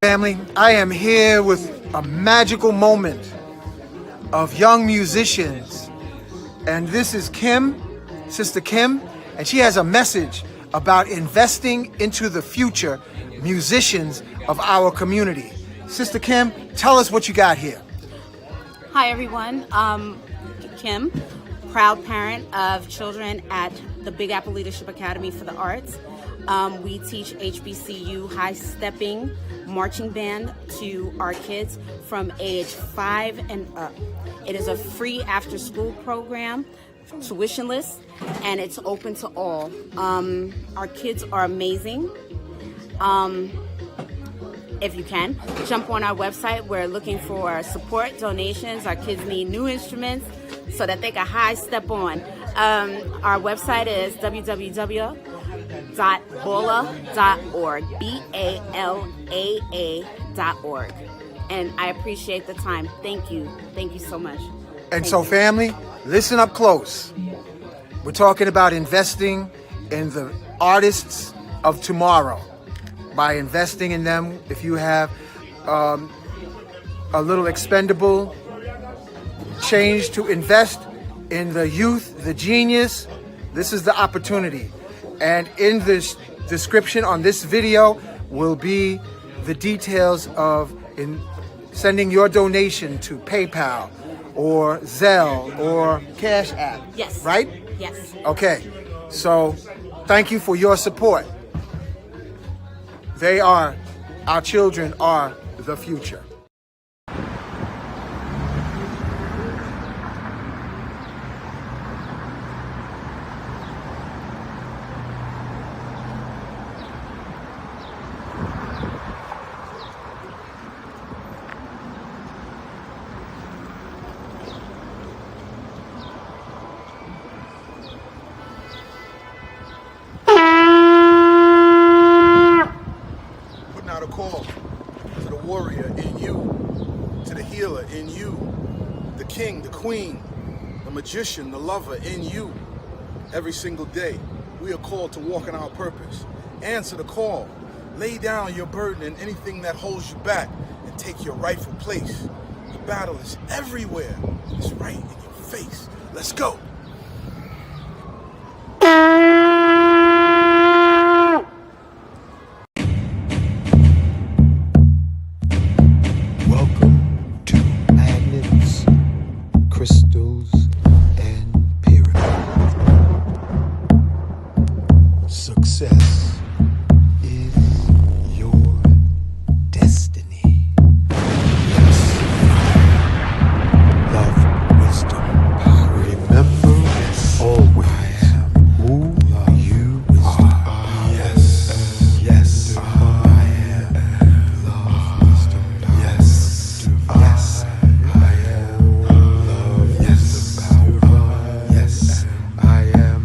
Family, I am here with a magical moment of young musicians. And this is Kim, Sister Kim, and she has a message about investing into the future musicians of our community. Sister Kim, tell us what you got here. Hi everyone, Kim, proud parent of children at the Big Apple Leadership Academy for the Arts. We teach HBCU high stepping marching band to our kids from age 5 and up. It is a free after school program, tuitionless, and it's open to all. Our kids are amazing. If you can, jump on our website. We're looking for support, donations. Our kids need new instruments so that they can high step on. Our website is www.balaa.org, BALAA.org. And I appreciate the time. Thank you. Thank you so much. And so, family, listen up close. We're talking about investing in the artists of tomorrow. By investing in them, if you have a little expendable change to invest in the youth, the genius, this is the opportunity. And in this description on this video will be the details of sending your donation to PayPal or Zelle or Cash App. Yes. Right? Yes. Okay. So thank you for your support. Our children are the future. Call to the warrior in you, to the healer in you, the king, the queen, the magician, the lover in you. Every single day, we are called to walk in our purpose. Answer the call. Lay down your burden and anything that holds you back and take your rightful place. The battle is everywhere. It's right in your face. Let's go. Success is your destiny. Yes. Love, wisdom, power. Remember always who you are. Yes. Yes. I am love, wisdom, power. Yes. Yes. I am love, yes, power. Yes. I am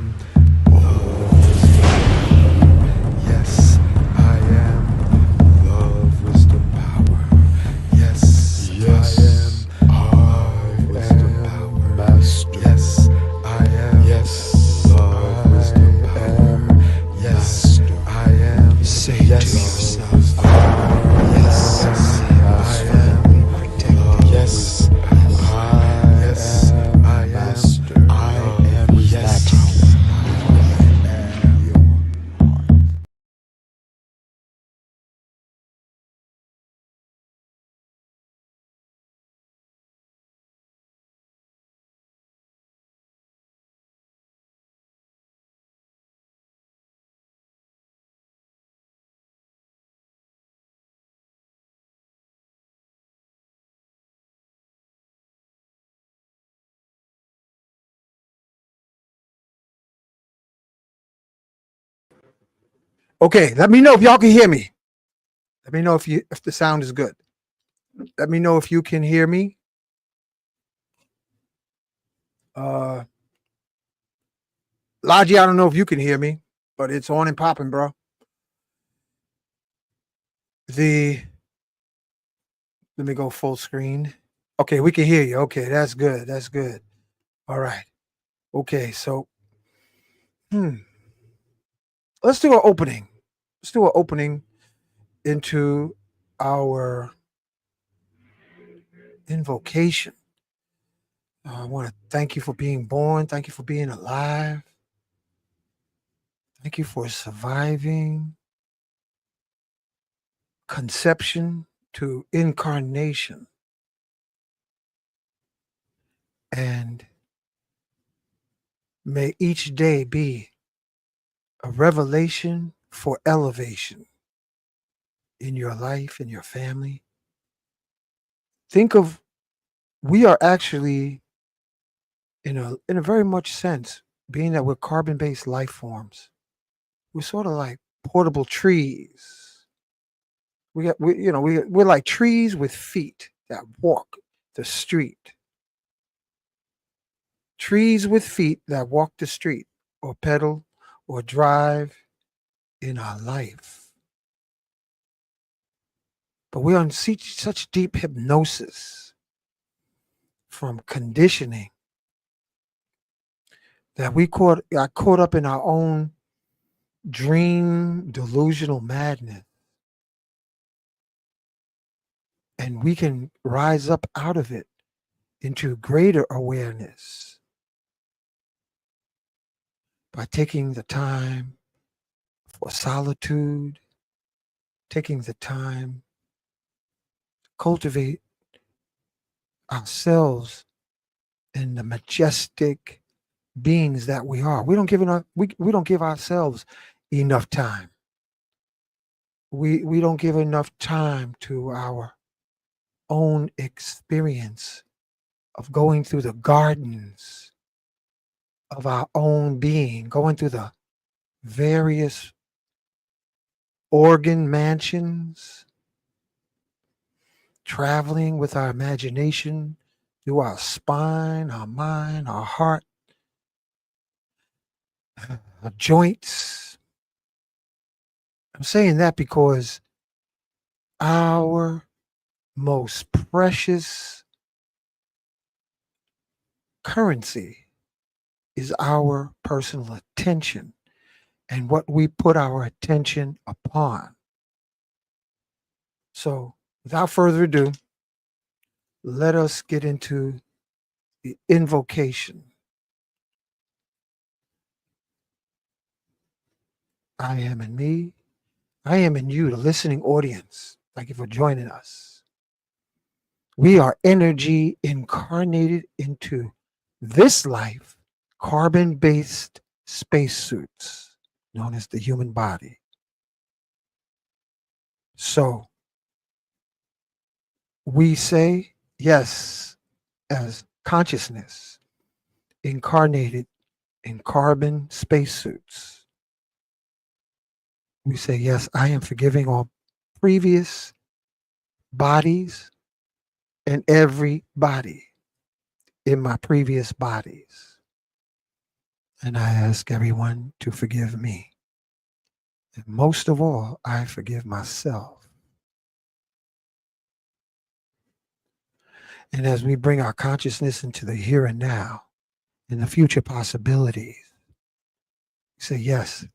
Okay, let me know if y'all can hear me. Let me know if the sound is good. Let me know if you can hear me. Logi, I don't know if you can hear me, but it's on and popping, bro. Let me go full screen. Okay, we can hear you. Okay, that's good. That's good. All right. Okay, so let's do an opening. Let's do an opening into our invocation. I want to thank you for being born. Thank you for being alive. Thank you for surviving conception to incarnation. And may each day be a revelation for elevation in your life, in your family. Think of, we are actually, in a very much sense, being that we're carbon-based life forms, we're sort of like portable trees. We're like trees with feet that walk the street. Trees with feet that walk the street or pedal or drive in our life. But we're on such deep hypnosis from conditioning that we got caught up in our own dream delusional madness. And we can rise up out of it into greater awareness by taking the time for solitude, taking the time to cultivate ourselves in the majestic beings that we are. We don't give ourselves enough time. We don't give enough time to our own experience of going through the gardens of our own being, going through the various organ mansions, traveling with our imagination through our spine, our mind, our heart, our joints. I'm saying that because our most precious currency is our personal attention and what we put our attention upon. So, without further ado, let us get into the invocation. I am in me. I am in you, the listening audience. Thank you for joining us. We are energy incarnated into this life, carbon-based spacesuits known as the human body. So we say yes as consciousness incarnated in carbon spacesuits. We say, yes, I am forgiving all previous bodies and every body in my previous bodies. And I ask everyone to forgive me. And most of all, I forgive myself. And as we bring our consciousness into the here and now and the future possibilities, we say, yes,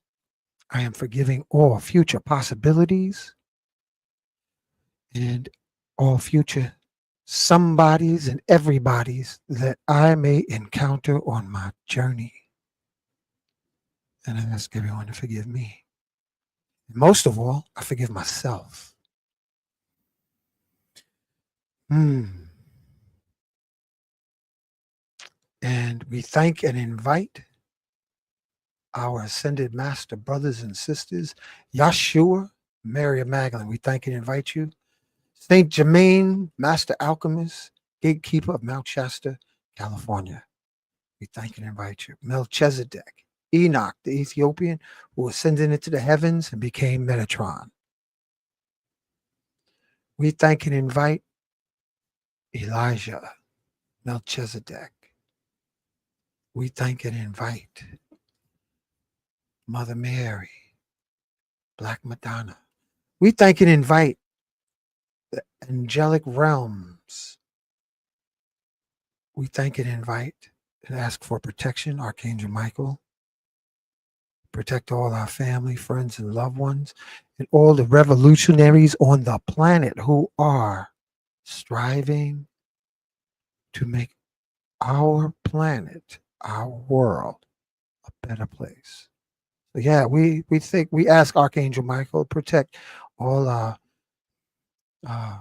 I am forgiving all future possibilities and all future somebodies and everybody's that I may encounter on my journey. And I ask everyone to forgive me. And most of all, I forgive myself. And we thank and invite our ascended master brothers and sisters, Yeshua, Mary of Magdalene. We thank and invite you. Saint Germain, master alchemist, gatekeeper of Mount Shasta, California. We thank and invite you. Melchizedek, Enoch, the Ethiopian, who ascended into the heavens and became Metatron. We thank and invite Elijah, Melchizedek. We thank and invite Mother Mary, Black Madonna. We thank and invite the angelic realms. We thank and invite and ask for protection, Archangel Michael, protect all our family, friends, and loved ones, and all the revolutionaries on the planet who are striving to make our planet, our world, a better place. So yeah, we ask Archangel Michael to protect all our uh,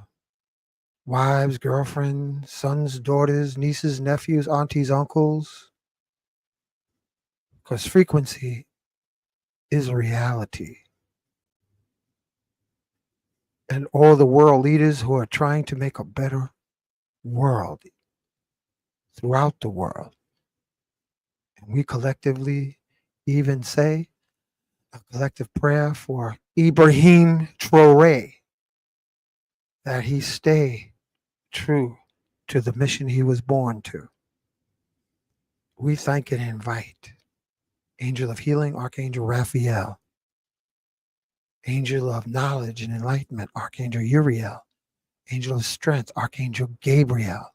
wives, girlfriends, sons, daughters, nieces, nephews, aunties, uncles, because frequency is a reality. And all the world leaders who are trying to make a better world throughout the world. And we collectively even say a collective prayer for Ibrahim Traore that he stay true to the mission he was born to. We thank and invite Angel of Healing, Archangel Raphael, Angel of Knowledge and Enlightenment, Archangel Uriel, Angel of Strength, Archangel Gabriel.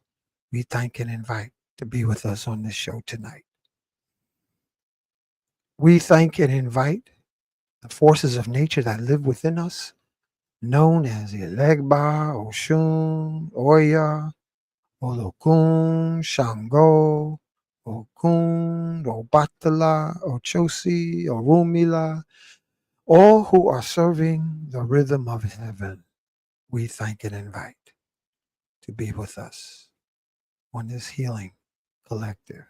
We thank and invite to be with us on this show tonight. We thank and invite the forces of nature that live within us, known as Elegba, Oshun, Oya, Olokun, Shango, Okun, Obatala, Ochosi, Orumila, all who are serving the rhythm of heaven. We thank and invite to be with us on this healing collective.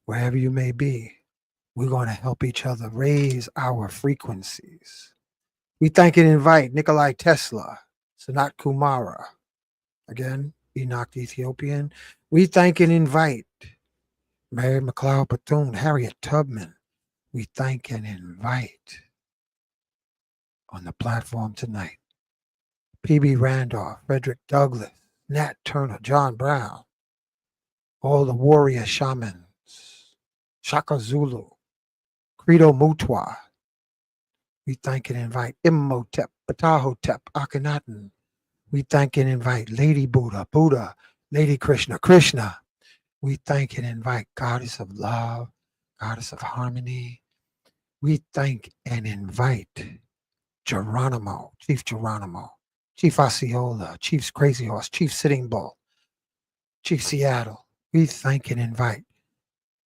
Wherever you may be, we're going to help each other raise our frequencies. We thank and invite Nikolai Tesla, Sanat Kumara, again, Enoch the Ethiopian. We thank and invite Mary McLeod Bethune, Harriet Tubman. We thank and invite on the platform tonight P.B. Randolph, Frederick Douglass, Nat Turner, John Brown, all the warrior shamans, Shaka Zulu, Credo Mutwa. We thank and invite Imhotep, Ptahotep, Akhenaten. We thank and invite Lady Buddha, Buddha, Lady Krishna, Krishna. We thank and invite Goddess of Love, Goddess of Harmony. We thank and invite Geronimo, Chief Osceola, Chief Crazy Horse, Chief Sitting Bull, Chief Seattle. We thank and invite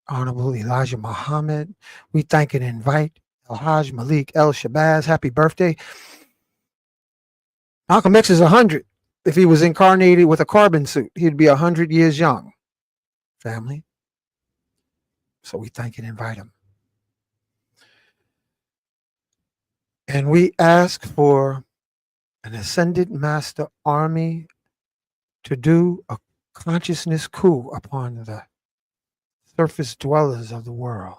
Honorable Elijah Muhammad. We thank and invite El Haj Malik El Shabazz. Happy birthday. Malcolm X is 100. If he was incarnated with a carbon suit, he'd be 100 years young. Family. So we thank and invite him. And we ask for an ascended master army to do a consciousness coup upon the surface dwellers of the world.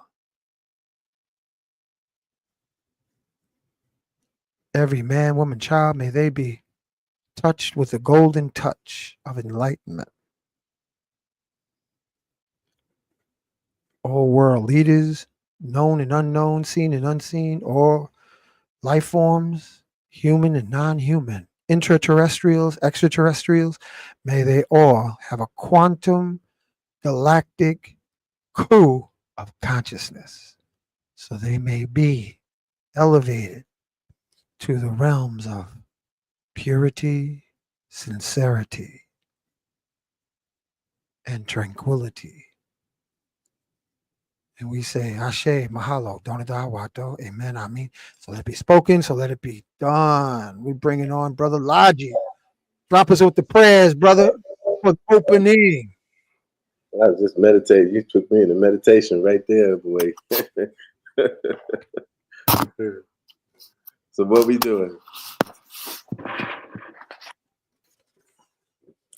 Every man, woman, child, may they be touched with the golden touch of enlightenment. All world leaders, known and unknown, seen and unseen, all life forms, human and non-human, intraterrestrials, extraterrestrials, may they all have a quantum galactic coup of consciousness so they may be elevated to the realms of purity, sincerity, and tranquility. And we say, Ashe, Mahalo, Donada, Wato, Amen, Amen. So let it be spoken, so let it be done. We're bringing on Brother Logic. Drop us with the prayers, brother, for opening. I was just meditating. You took me into meditation right there, boy. So what we doing?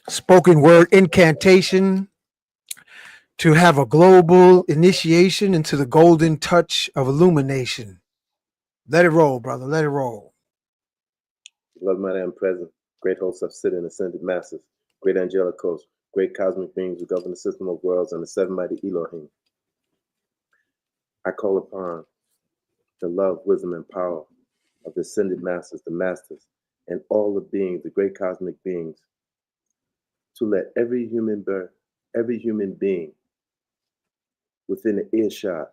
Spoken word incantation to have a global initiation into the golden touch of illumination. Let it roll, brother. Let it roll. Love, mighty, and present. Great hosts of sitting ascended masters. Great angelic hosts. Great cosmic beings who govern the system of worlds and the seven mighty Elohim. I call upon the love, wisdom, and power of the ascended masters, the masters, and all the beings, the great cosmic beings, to let every human being within the earshot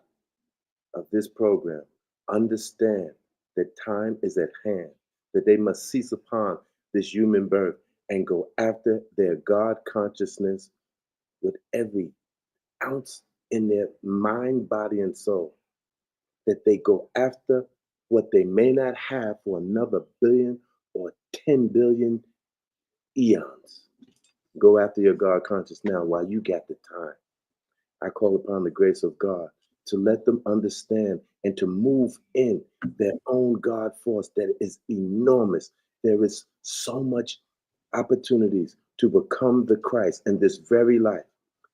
of this program understand that time is at hand, that they must cease upon this human birth and go after their God consciousness with every ounce in their mind, body, and soul, that they go after what they may not have for another billion or 10 billion eons. Go after your God conscious now while you got the time. I call upon the grace of God to let them understand and to move in their own God force that is enormous. There is so much opportunities to become the Christ in this very life.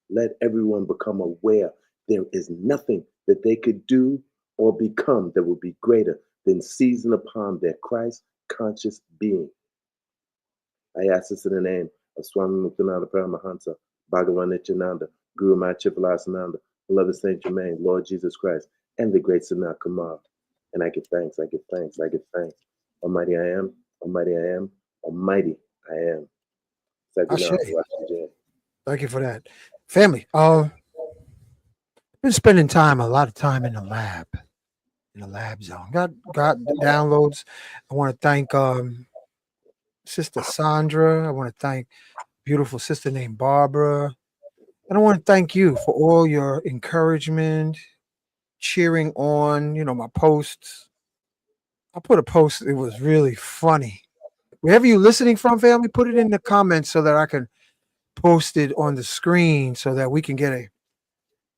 Let everyone become aware there is nothing that they could do or become that would be greater than seizing upon their Christ conscious being. I ask this in the name of Swami Muktananda Paramahansa, Bhagavan Nityananda, Guru Machippalasananda, beloved Saint Germain, Lord Jesus Christ, and the great Sanat Kumar. And I give thanks, I give thanks, I give thanks. Almighty I am, Almighty I am, Almighty I am. Thank you for that. Family, been spending a lot of time in the lab zone. Got downloads. I want to thank Sister Sandra. I want to thank beautiful sister named Barbara. And I want to thank you for all your encouragement, cheering on, my posts. I put a post, it was really funny. Wherever you're listening from, family, put it in the comments so that I can post it on the screen so that we can get a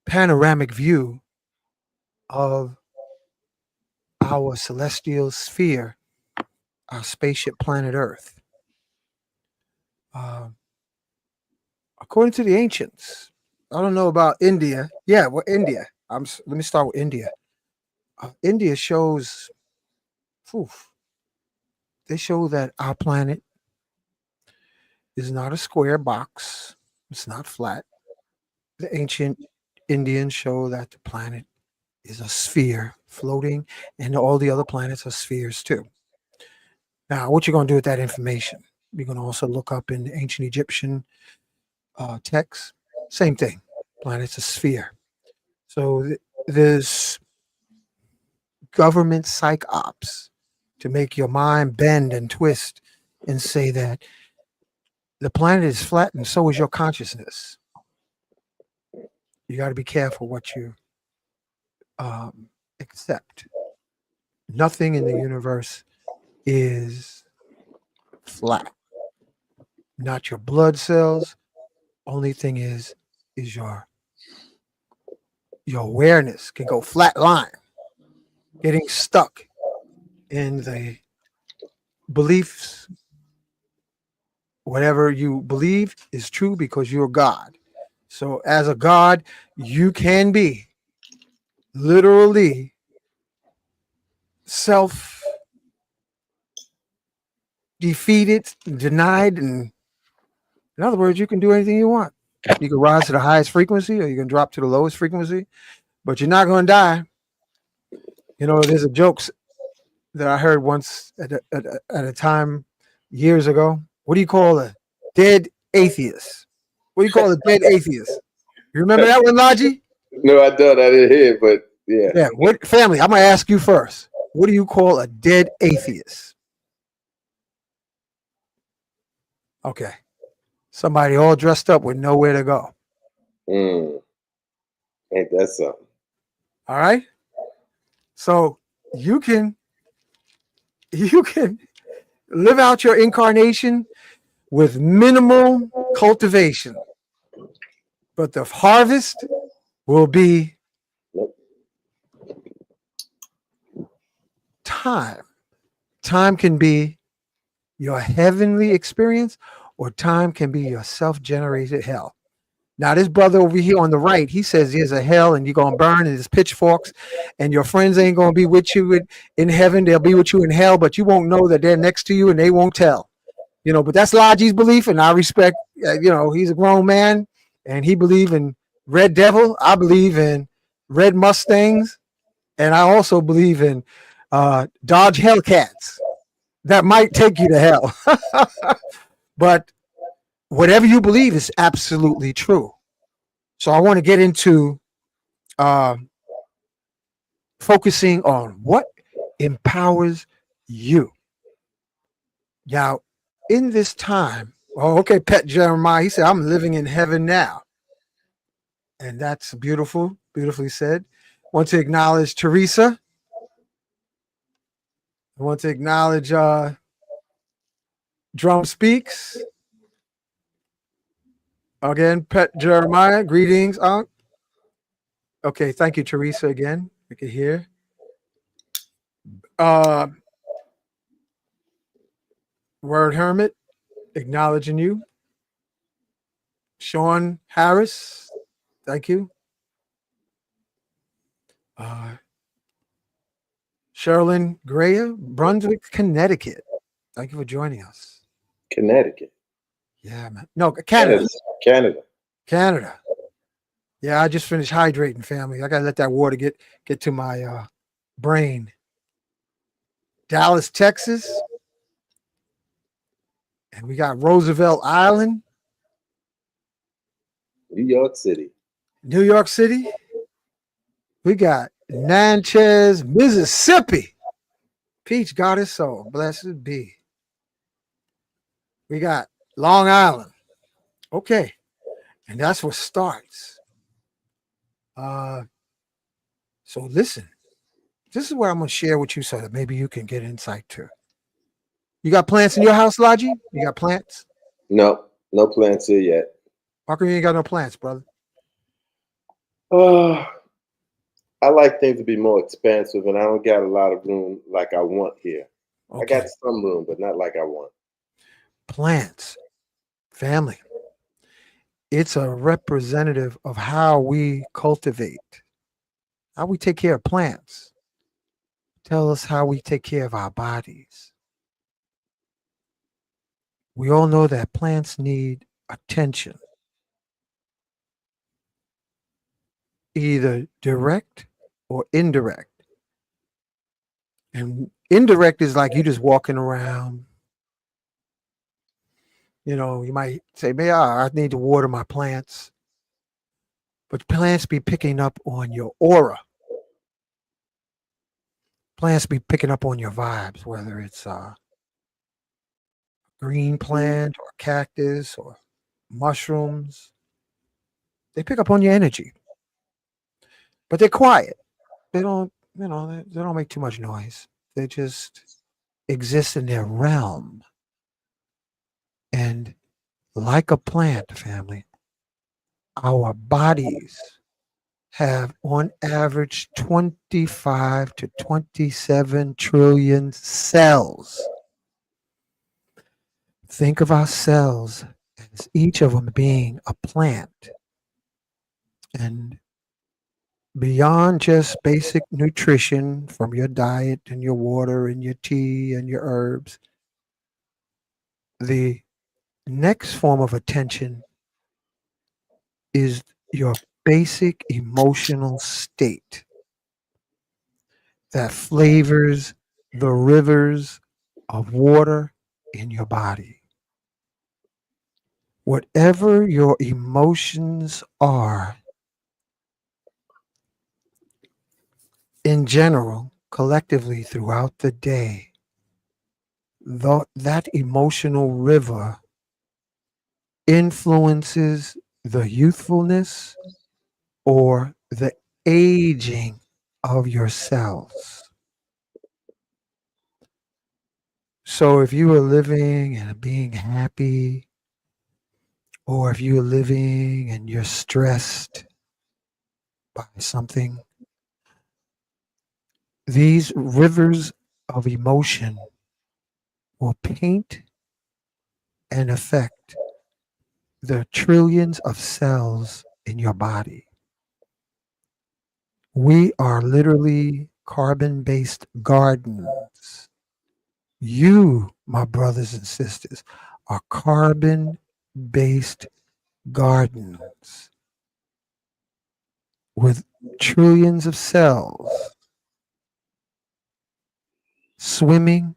panoramic view of our celestial sphere, our spaceship planet Earth. According to the ancients, I don't know about India. Yeah, well, India. Let me start with India. India shows, they show that our planet is not a square box. It's not flat. The ancient Indians show that the planet is a sphere floating, and all the other planets are spheres too. Now, what you're going to do with that information? You're going to also look up in the ancient Egyptian texts. Same thing. Planet's a sphere. So there's government psych ops to make your mind bend and twist and say that the planet is flat and so is your consciousness. You got to be careful what you accept. Nothing in the universe is flat. Not your blood cells. Only thing is your awareness can go flat line, getting stuck in the beliefs. Whatever you believe is true because you're God. So as a God, you can be literally self-defeated, denied, and in other words, you can do anything you want. You can rise to the highest frequency or you can drop to the lowest frequency, but you're not going to die. There's a joke that I heard once at a time years ago. What do you call a dead atheist? What do you call a dead atheist? You remember that one, Laji? No, I don't. I didn't hear it, but yeah. Yeah. What family? I'm gonna ask you first. What do you call a dead atheist? Okay. Somebody all dressed up with nowhere to go. Ain't that something? All right. So you can live out your incarnation with minimal cultivation, but the harvest will be time. Time can be your heavenly experience, or time can be your self-generated hell. Now, this brother over here on the right, he says there's a hell and you're going to burn and there's pitchforks and your friends ain't going to be with you in heaven. They'll be with you in hell, but you won't know that they're next to you and they won't tell. But that's Laji's belief, and I respect, he's a grown man and he believes in Red Devil. I believe in Red Mustangs, and I also believe in Dodge Hellcats that might take you to hell. But whatever you believe is absolutely true. So I want to get into focusing on what empowers you. Now, in this time, oh, okay, Pet Jeremiah, he said, I'm living in heaven now. And that's beautiful, beautifully said. Want to acknowledge Teresa. I want to acknowledge Drum Speaks. Again, Pet Jeremiah, greetings. Okay, thank you, Teresa, again. We can hear. Word Hermit, acknowledging you. Sean Harris, thank you. Sherilyn Greer, Brunswick, Connecticut. Thank you for joining us. Connecticut. Yeah, man. No, Canada. Canada. Canada. Yeah, I just finished hydrating, family. I gotta let that water get to my brain. Dallas, Texas. And we got Roosevelt Island. New York City. New York City. We got Natchez, Mississippi. Peach got his soul. Blessed be. We got Long Island. Okay. And that's what starts. So listen, this is what I'm going to share with you so that maybe you can get insight too. You got plants in your house, Logi? You got plants? No plants here yet. How come you ain't got no plants, brother? I like things to be more expansive, and I don't got a lot of room like I want here. Okay. I got some room, but not like I want. Plants, family. It's a representative of how we cultivate, how we take care of plants. Tell us how we take care of our bodies. We all know that plants need attention, either direct or indirect. And indirect is like you just walking around. You know, you might say, man, I need to water my plants. But plants be picking up on your aura. Plants be picking up on your vibes, whether it's a green plant or cactus or mushrooms. They pick up on your energy. But they're quiet. They don't, they don't make too much noise. They just exist in their realm. And like a plant, family, our bodies have on average 25 to 27 trillion cells. Think of our cells as each of them being a plant. And beyond just basic nutrition from your diet and your water and your tea and your herbs, the next form of attention is your basic emotional state that flavors the rivers of water in your body. Whatever your emotions are, in general, collectively throughout the day, that emotional river influences the youthfulness or the aging of your cells. So if you are living and being happy, or if you're living and you're stressed by something, these rivers of emotion will paint and affect the trillions of cells in your body. We are literally carbon-based gardens. You, my brothers and sisters, are carbon-based gardens with trillions of cells swimming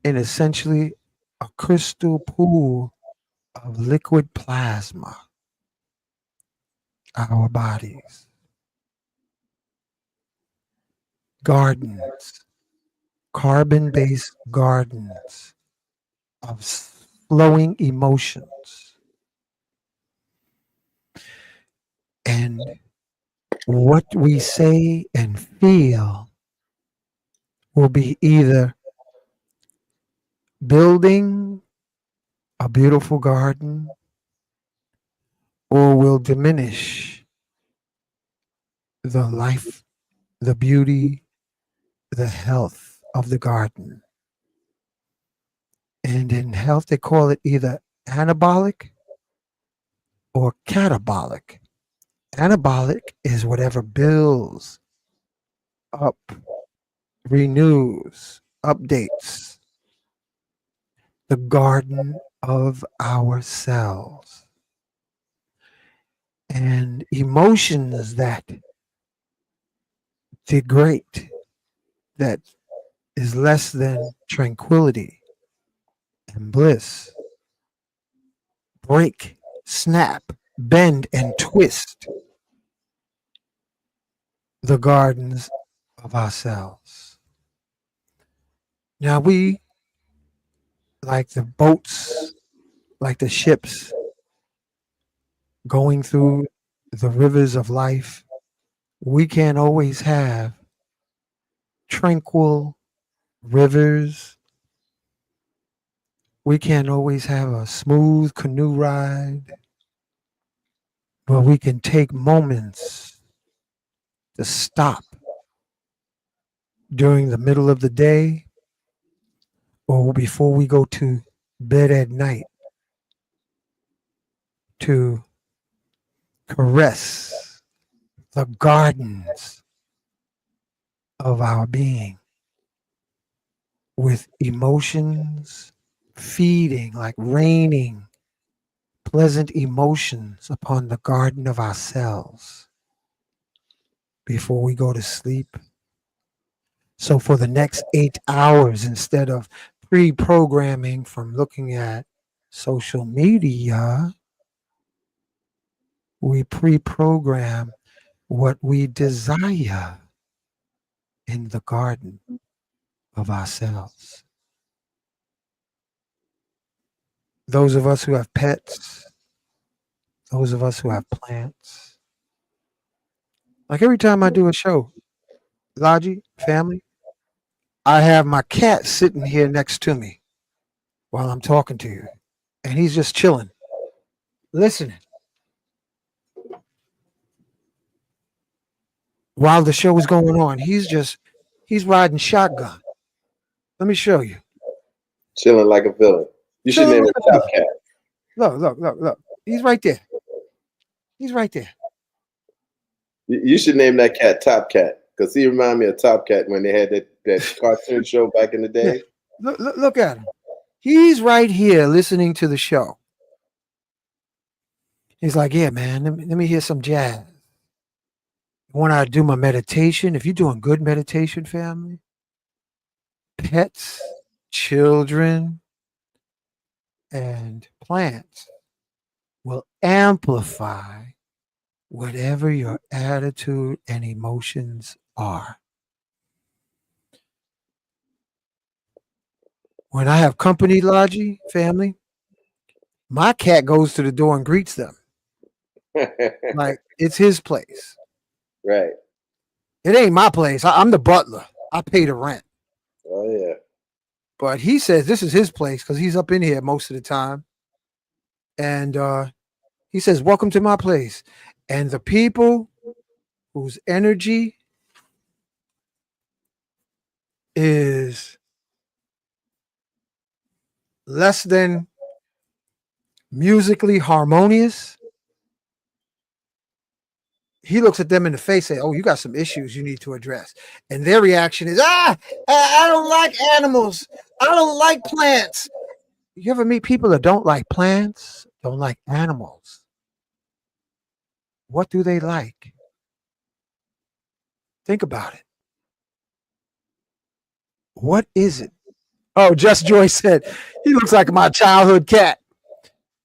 in essentially a crystal pool of liquid plasma, our bodies. gardens, carbon-based gardens of flowing emotions. And what we say and feel will be either building a beautiful garden or will diminish the life, the beauty, the health of the garden. And in health, they call it either anabolic or catabolic. Anabolic is whatever builds up, renews, updates the garden of ourselves. And emotions that degrade, that is less than tranquility and bliss, break, snap, bend, and twist the gardens of ourselves. Now we, like the boats, like the ships going through the rivers of life, we can't always have tranquil rivers. We can't always have a smooth canoe ride, but we can take moments to stop during the middle of the day or before we go to bed at night to caress the gardens of our being with emotions feeding, like raining pleasant emotions upon the garden of ourselves before we go to sleep. So for the next 8 hours, instead of pre-programming from looking at social media, we pre-program what we desire in the garden of ourselves. Those of us who have pets, those of us who have plants. Like every time I do a show, Logi, family, I have my cat sitting here next to me while I'm talking to you. And he's just chilling, listening. While the show is going on, he's riding shotgun. Let me show you. Chilling like a villain. You should name it Top Cat. Look. He's right there. He's right there. You should name that cat Top Cat because he reminded me of Top Cat when they had that cartoon show back in the day. Yeah. Look at him. He's right here listening to the show. He's like, yeah, man, let me hear some jazz. When I do my meditation, if you're doing good meditation, family, pets, children, and plants will amplify whatever your attitude and emotions are. When I have company, Logi, family, my cat goes to the door and greets them. Like it's his place. Right. It ain't my place. I'm the butler. I pay the rent. Oh, yeah. But he says this is his place because he's up in here most of the time. And he says, welcome to my place. And the people whose energy is less than musically harmonious, he looks at them in the face and say, oh, you got some issues you need to address. And their reaction is, I don't like animals. I don't like plants. You ever meet people that don't like plants, don't like animals? What do they like? Think about it. What is it? Oh, Just Joy said, he looks like my childhood cat.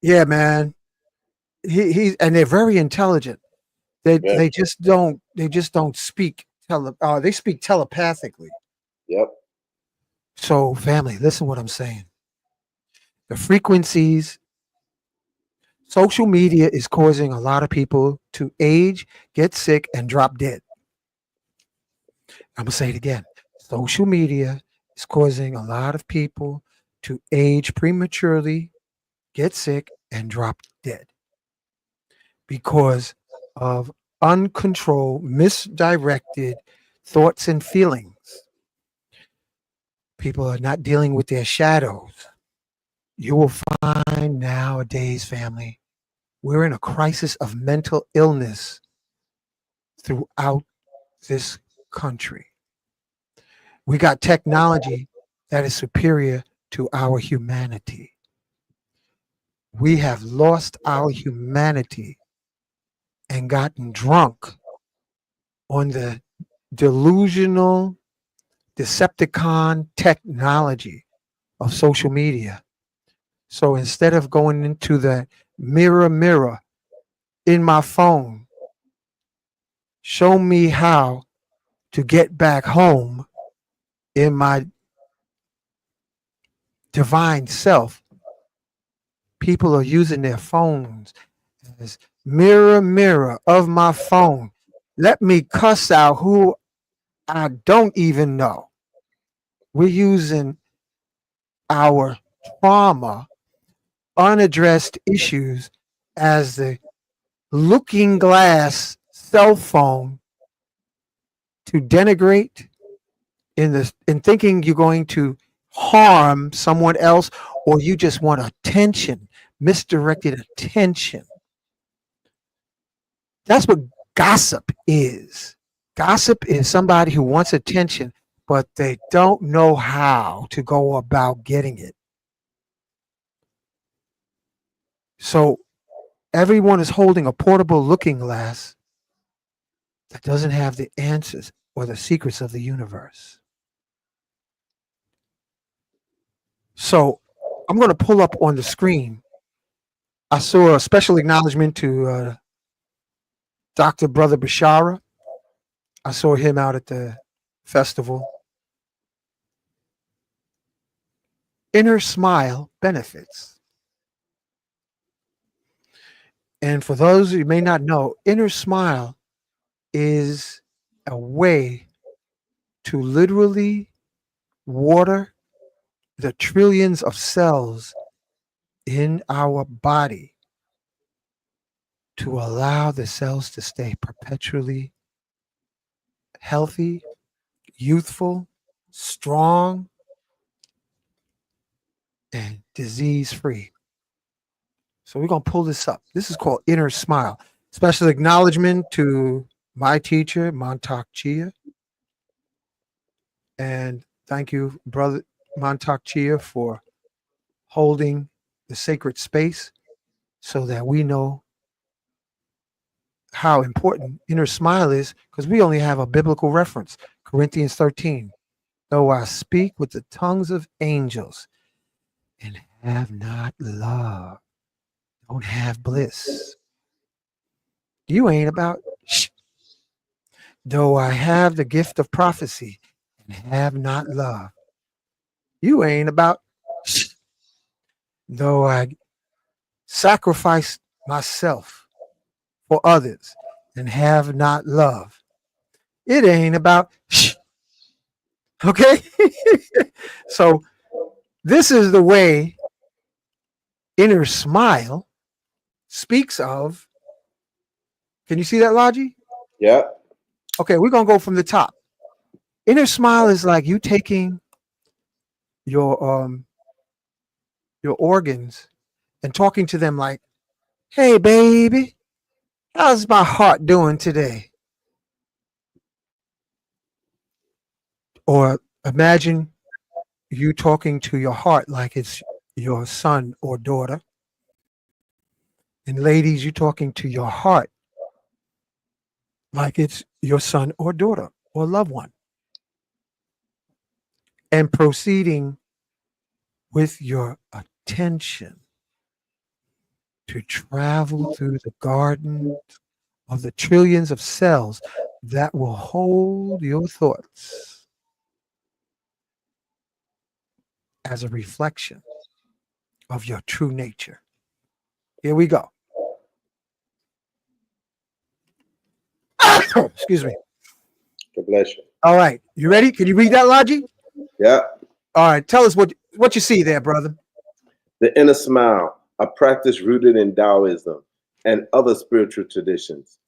Yeah, man. He and they're very intelligent. They just don't speak they speak telepathically. Yep. So, family, listen what I'm saying. The frequencies, social media is causing a lot of people to age, get sick, and drop dead. I'm going to say it again. Social media is causing a lot of people to age prematurely, get sick, and drop dead because of uncontrolled, misdirected thoughts and feelings. People are not dealing with their shadows. You will find nowadays, family, we're in a crisis of mental illness throughout this country. We got technology that is superior to our humanity. We have lost our humanity and gotten drunk on the delusional Decepticon technology of social media. So instead of going into the mirror in my phone, show me how to get back home in my divine self, people are using their phones as mirror of my phone. Let me cuss out who I don't even know. We're using our trauma, unaddressed issues as the looking glass cell phone to denigrate in thinking you're going to harm someone else or you just want attention, misdirected attention. That's what gossip is. Gossip is somebody who wants attention, but they don't know how to go about getting it. So everyone is holding a portable looking glass that doesn't have the answers or the secrets of the universe. So I'm going to pull up on the screen. I saw a special acknowledgement to Dr. Brother Bashara. I saw him out at the festival. Inner smile benefits. And for those who may not know, inner smile is a way to literally water the trillions of cells in our body to allow the cells to stay perpetually healthy, youthful, strong, and disease free. So we're going to pull this up. This is called Inner Smile. Special acknowledgement to my teacher, Montauk Chia. And thank you, Brother Montauk Chia, for holding the sacred space so that we know how important inner smile is, because we only have a biblical reference, Corinthians 13. Though I speak with the tongues of angels and have not love, don't have bliss, you ain't about shh. Though I have the gift of prophecy and have not love, you ain't about shh. Though I sacrifice myself for others and have not love, it ain't about shh. Okay? So this is the way inner smile speaks of. Can you see that, Logi? Yeah. Okay, we're gonna go from the top. Inner smile is like you taking your organs and talking to them like, "Hey, baby, how's my heart doing today?" Or imagine you talking to your heart like it's your son or daughter. And ladies, you talking to your heart like it's your son or daughter or loved one. And proceeding with your attention to travel through the garden of the trillions of cells, that will hold your thoughts as a reflection of your true nature. Here we go. Excuse me. God bless you. All right. You ready? Can you read that, Logi? Yeah. All right. Tell us what you see there, brother. The inner smile, a practice rooted in Taoism and other spiritual traditions,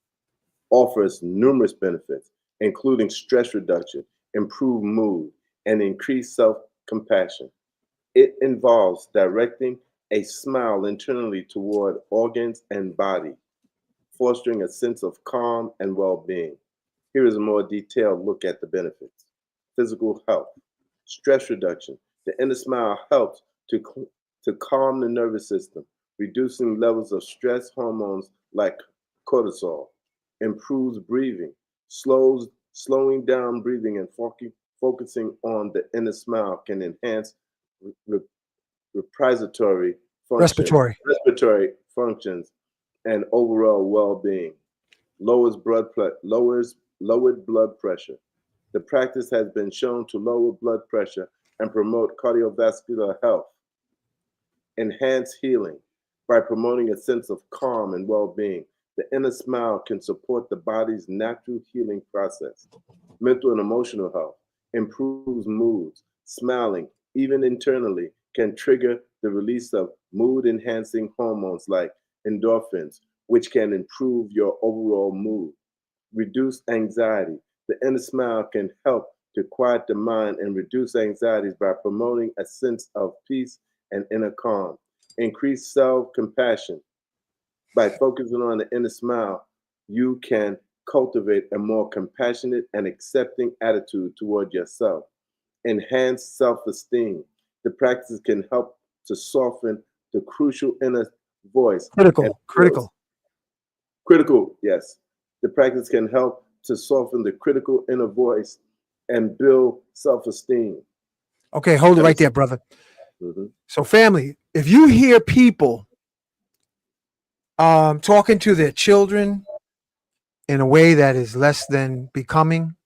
offers numerous benefits, including stress reduction, improved mood, and increased self-compassion. It involves directing a smile internally toward organs and body, fostering a sense of calm and well-being. Here is a more detailed look at the benefits. Physical health, stress reduction. The inner smile helps to calm the nervous system, reducing levels of stress hormones like cortisol, improves breathing, slowing down breathing and focusing on the inner smile can enhance respiratory respiratory functions, and overall well-being. Lowered blood pressure. The practice has been shown to lower blood pressure and promote cardiovascular health. Enhance healing by promoting a sense of calm and well-being. The inner smile can support the body's natural healing process. Mental and emotional health improves moods. Smiling, even internally, can trigger the release of mood-enhancing hormones like endorphins, which can improve your overall mood. Reduce anxiety. The inner smile can help to quiet the mind and reduce anxieties by promoting a sense of peace and inner calm. Increase self-compassion. By focusing on the inner smile, you can cultivate a more compassionate and accepting attitude toward yourself. Enhance self-esteem. The practice can help to soften the crucial inner voice. Critical, yes. The practice can help to soften the critical inner voice and build self-esteem. Okay, hold it right there, brother. Mm-hmm. So, family, if you hear people talking to their children in a way that is less than becoming,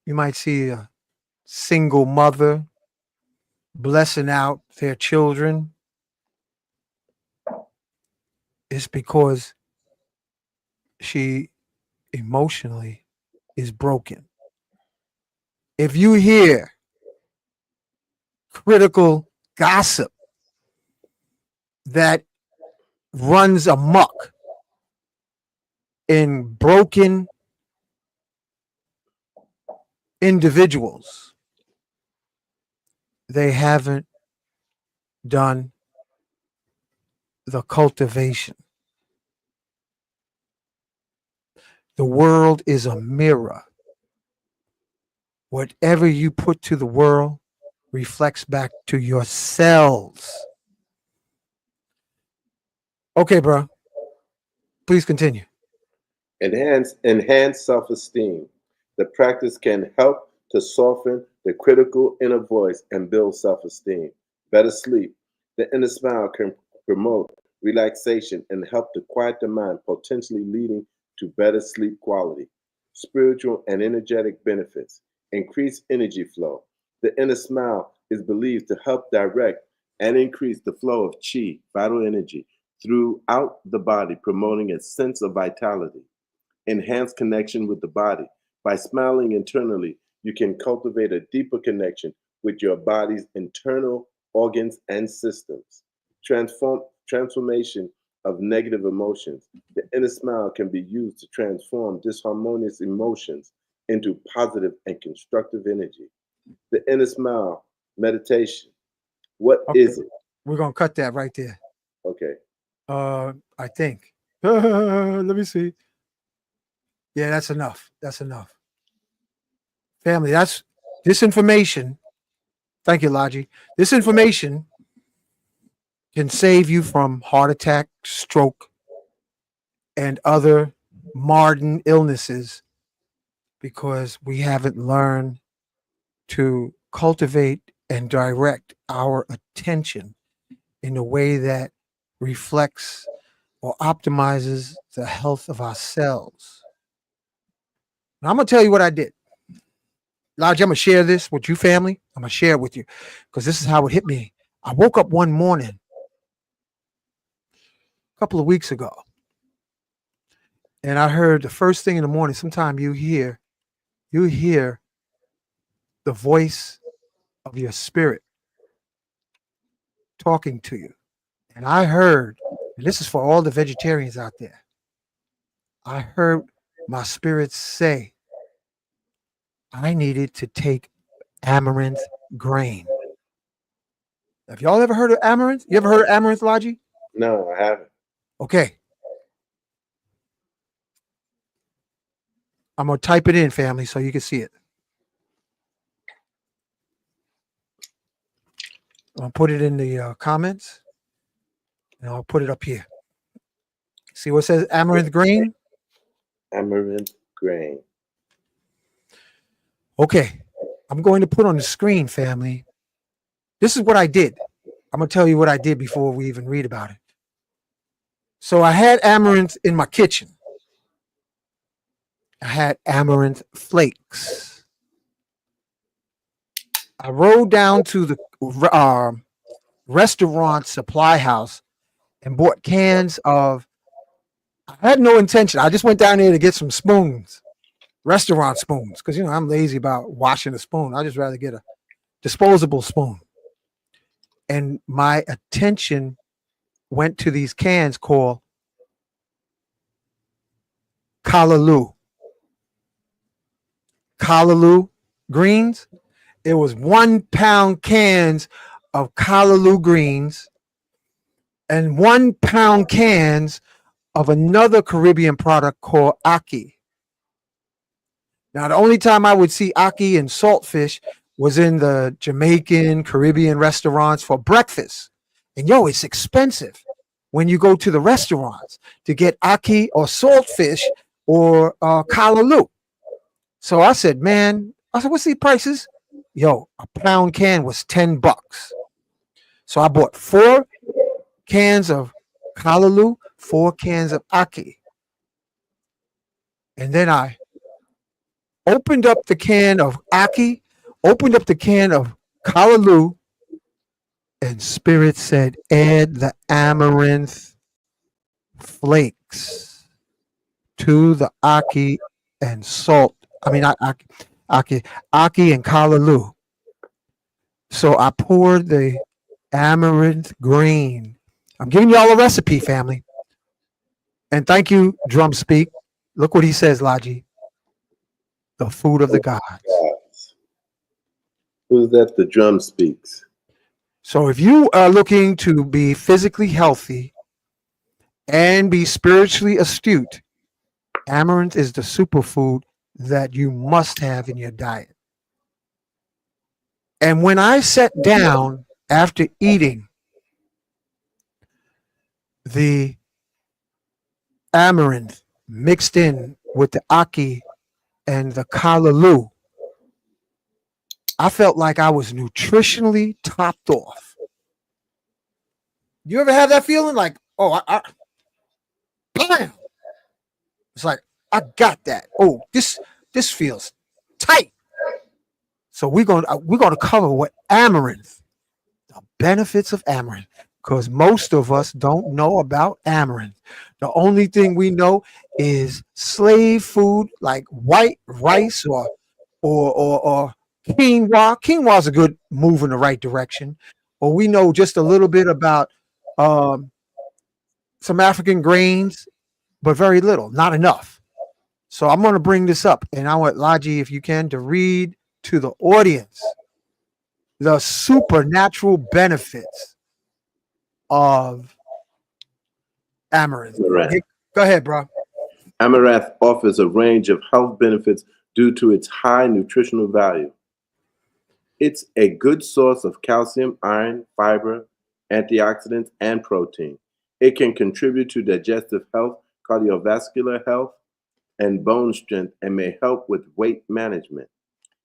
you might see a single mother blessing out their children. It's because she emotionally is broken. If you hear critical gossip that runs amok in broken individuals, they haven't done the cultivation. The world is a mirror. Whatever you put to the world reflects back to yourselves. Okay, bro. Please continue. Enhance self-esteem. The practice can help to soften the critical inner voice and build self-esteem. Better sleep. The inner smile can promote relaxation and help to quiet the mind, potentially leading to better sleep quality. Spiritual and energetic benefits. Increase energy flow. The inner smile is believed to help direct and increase the flow of chi, vital energy, throughout the body, promoting a sense of vitality. Enhance connection with the body. By smiling internally, you can cultivate a deeper connection with your body's internal organs and systems. Transformation of negative emotions. The inner smile can be used to transform disharmonious emotions into positive and constructive energy. The inner smile, meditation. What is it? We're going to cut that right there. Okay. I think. Let me see. Yeah, that's enough. That's enough. Family, that's this information. Thank you, Logi. This information can save you from heart attack, stroke, and other modern illnesses because we haven't learned to cultivate and direct our attention in a way that reflects or optimizes the health of our cells. Now, I'm going to tell you what I did. Lodge, I'm going to share this with you, family. I'm going to share it with you because this is how it hit me. I woke up one morning a couple of weeks ago, and I heard the first thing in the morning. Sometime you hear the voice of your spirit talking to you. And I heard, and this is for all the vegetarians out there, I heard my spirit say I needed to take amaranth grain. Have y'all ever heard of amaranth? You ever heard of amaranth, Logi? No, I haven't. Okay. I'm going to type it in, family, so you can see it. I'll put it in the comments, and I'll put it up here. See what it says amaranth grain? Amaranth grain. Okay. I'm going to put on the screen, family. This is what I did. I'm going to tell you what I did before we even read about it. So I had amaranth in my kitchen. I had amaranth flakes. I rode down to the restaurant supply house and bought cans of, I had no intention. I just went down there to get some spoons, restaurant spoons, because, you know, I'm lazy about washing a spoon. I just rather get a disposable spoon. And my attention went to these cans called Callaloo. Callaloo greens. It was 1 pound cans of Callaloo greens and 1 pound cans of another Caribbean product called Ackee. Now, the only time I would see Ackee and saltfish was in the Jamaican, Caribbean restaurants for breakfast. And yo, it's expensive when you go to the restaurants to get Ackee or saltfish or Callaloo. So I said, what's the prices? Yo, a pound can was $10. So I bought 4 cans of Callaloo, 4 cans of Ackee. And then I opened up the can of Ackee, opened up the can of Callaloo, and Spirit said, add the amaranth flakes to the Ackee and salt. I mean, Ackee and Callaloo. So I poured the amaranth grain. I'm giving y'all a recipe, family. And thank you, Drum Speak. Look what he says, Logi. The food of the gods. Who's that? The drum speaks. So if you are looking to be physically healthy and be spiritually astute, amaranth is the superfood that you must have in your diet. And when I sat down after eating the amaranth mixed in with the Ackee and the Callaloo, I felt like I was nutritionally topped off. You ever have that feeling like, oh, bam! It's like, I got that. Oh, this feels tight. So we're gonna cover what amaranth, the benefits of amaranth, because most of us don't know about amaranth. The only thing we know is slave food like white rice or quinoa. Quinoa is a good move in the right direction. Or we know just a little bit about some African grains, but very little, not enough. So I'm going to bring this up, and I want Logi, if you can, to read to the audience the supernatural benefits of amaranth. Go ahead, bro. Amaranth offers a range of health benefits due to its high nutritional value. It's a good source of calcium, iron, fiber, antioxidants, and protein. It can contribute to digestive health, cardiovascular health, and bone strength, and may help with weight management.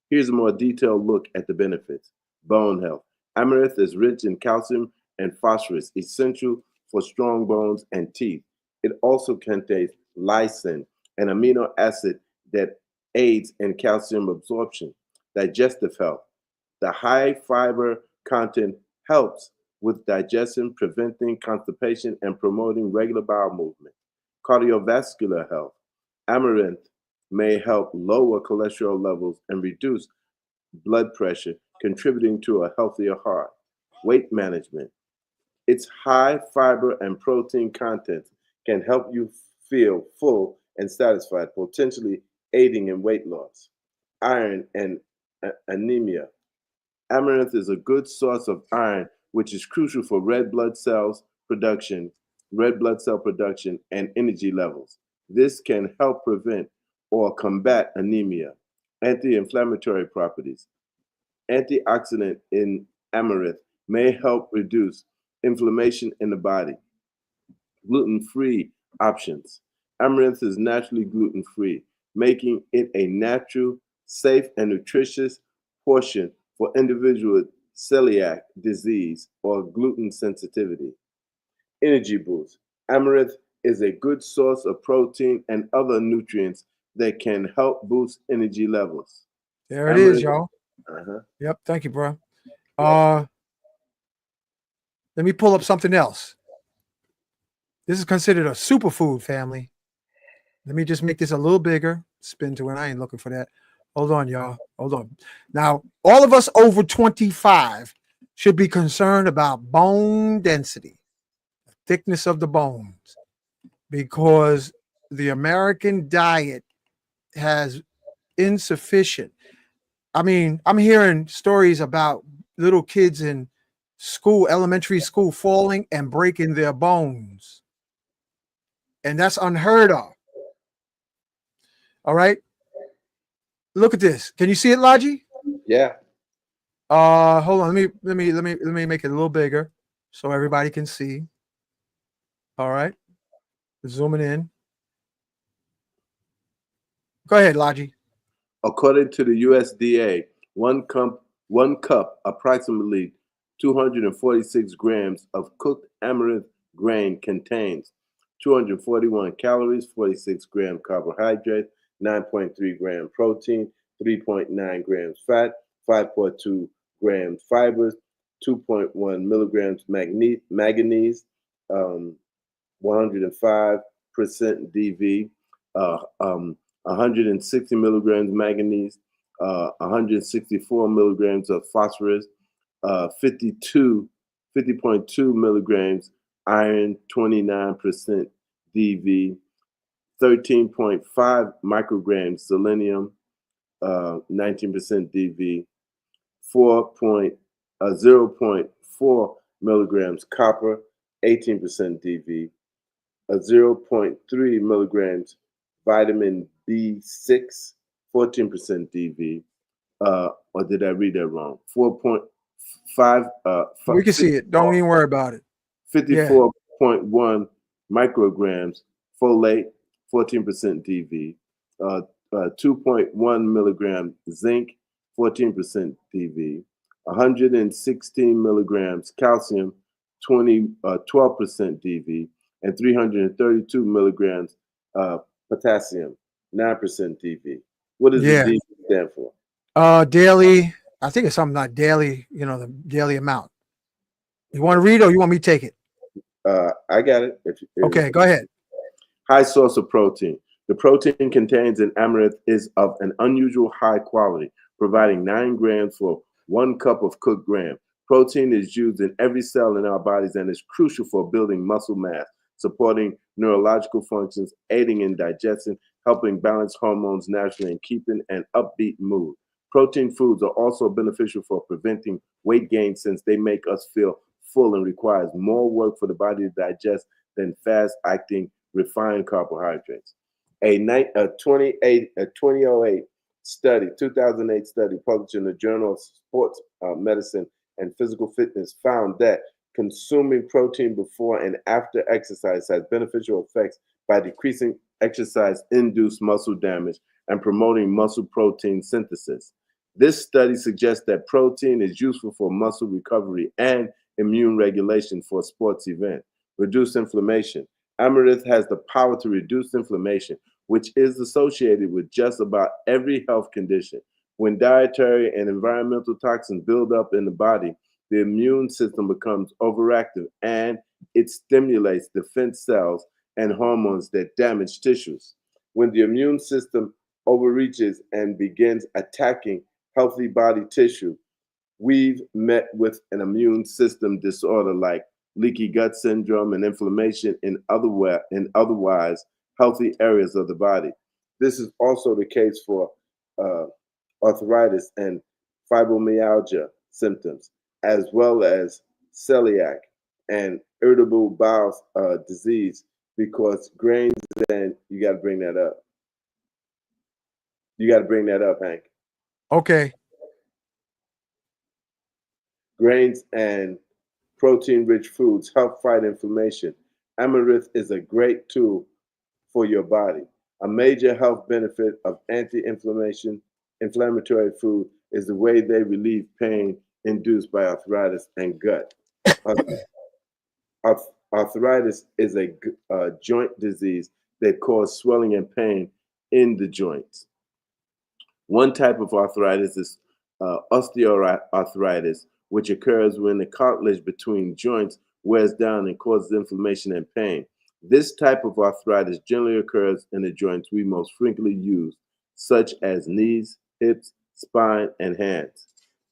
Here's a more detailed look at the benefits. Bone health. Amaranth is rich in calcium and phosphorus, essential for strong bones and teeth. It also contains lysine, an amino acid that aids in calcium absorption, digestive health. The high fiber content helps with digestion, preventing constipation, and promoting regular bowel movement. Cardiovascular health. Amaranth may help lower cholesterol levels and reduce blood pressure, contributing to a healthier heart. Weight management. Its high fiber and protein content can help you feel full and satisfied, potentially aiding in weight loss. Iron and anemia. Amaranth is a good source of iron, which is crucial for red blood cell production, and energy levels. This can help prevent or combat anemia. Anti-inflammatory properties. Antioxidant in amaranth may help reduce inflammation in the body. Gluten-free options. Amaranth is naturally gluten-free, making it a natural, safe, and nutritious portion for individuals with celiac disease or gluten sensitivity. Energy boost. Amaranth is a good source of protein and other nutrients that can help boost energy levels. There it is, y'all. Uh-huh. Yep. Thank you, bro. Let me pull up something else. This is considered a superfood, family. Let me just make this a little bigger. Spin to it. I ain't looking for that. Hold on, y'all. Hold on. Now, all of us over 25 should be concerned about bone density, thickness of the bones, because the American diet has insufficient. I mean, I'm hearing stories about little kids in school, elementary school, falling and breaking their bones. And that's unheard of. All right. Look at this. Can you see it, Logi? Yeah. Hold on. Let me make it a little bigger so everybody can see. All right. Zooming in. Go ahead, Logi. According to the USDA, one cup, approximately 246 grams of cooked amaranth grain contains 241 calories, 46 gram carbohydrate, 9.3 gram protein, 3.9 grams fat, 5.2 grams fibers, 2.1 milligrams manganese, 105% DV, 160 milligrams manganese, 164 milligrams of phosphorus, 50.2 milligrams iron, 29% DV, 13.5 micrograms selenium, 19% DV, 0.4 milligrams copper, 18% DV, 0.3 milligrams vitamin B6, 14% DV. Or did I read that wrong? 4.5. We can see it. Don't even worry about it. 54.1 micrograms folate, 14% DV. 2.1 milligrams zinc, 14% DV. 116 milligrams calcium, 12% DV, and 332 milligrams potassium, 9% DV. What does the DV stand for? Daily. I think it's something like daily. You know, the daily amount. You want to read, or you want me to take it? I got it. Okay, go ahead. High source of protein. The protein contained in amaranth is of an unusual high quality, providing 9 grams for 1 cup of cooked gram. Protein is used in every cell in our bodies and is crucial for building muscle mass, supporting neurological functions, aiding in digestion, helping balance hormones naturally, and keeping an upbeat mood. Protein foods are also beneficial for preventing weight gain since they make us feel full and requires more work for the body to digest than fast-acting refined carbohydrates. A 2008 study, 2008 study published in the Journal of Sports Medicine and Physical Fitness found that consuming protein before and after exercise has beneficial effects by decreasing exercise-induced muscle damage and promoting muscle protein synthesis. This study suggests that protein is useful for muscle recovery and immune regulation for sports events. Reduce inflammation. Amaranth has the power to reduce inflammation, which is associated with just about every health condition. When dietary and environmental toxins build up in the body, the immune system becomes overactive and it stimulates defense cells and hormones that damage tissues. When the immune system overreaches and begins attacking healthy body tissue, we've met with an immune system disorder like leaky gut syndrome and inflammation in otherwise healthy areas of the body. This is also the case for arthritis and fibromyalgia symptoms, as well as celiac and irritable bowel disease, because grains, and you got to bring that up. You got to bring that up, Hank. Okay. Grains and protein-rich foods help fight inflammation. Amaranth is a great tool for your body. A major health benefit of inflammatory food is the way they relieve pain induced by arthritis and gut. Arthritis is a joint disease that causes swelling and pain in the joints. One type of arthritis is osteoarthritis, which occurs when the cartilage between joints wears down and causes inflammation and pain. This type of arthritis generally occurs in the joints we most frequently use, such as knees, hips, spine, and hands.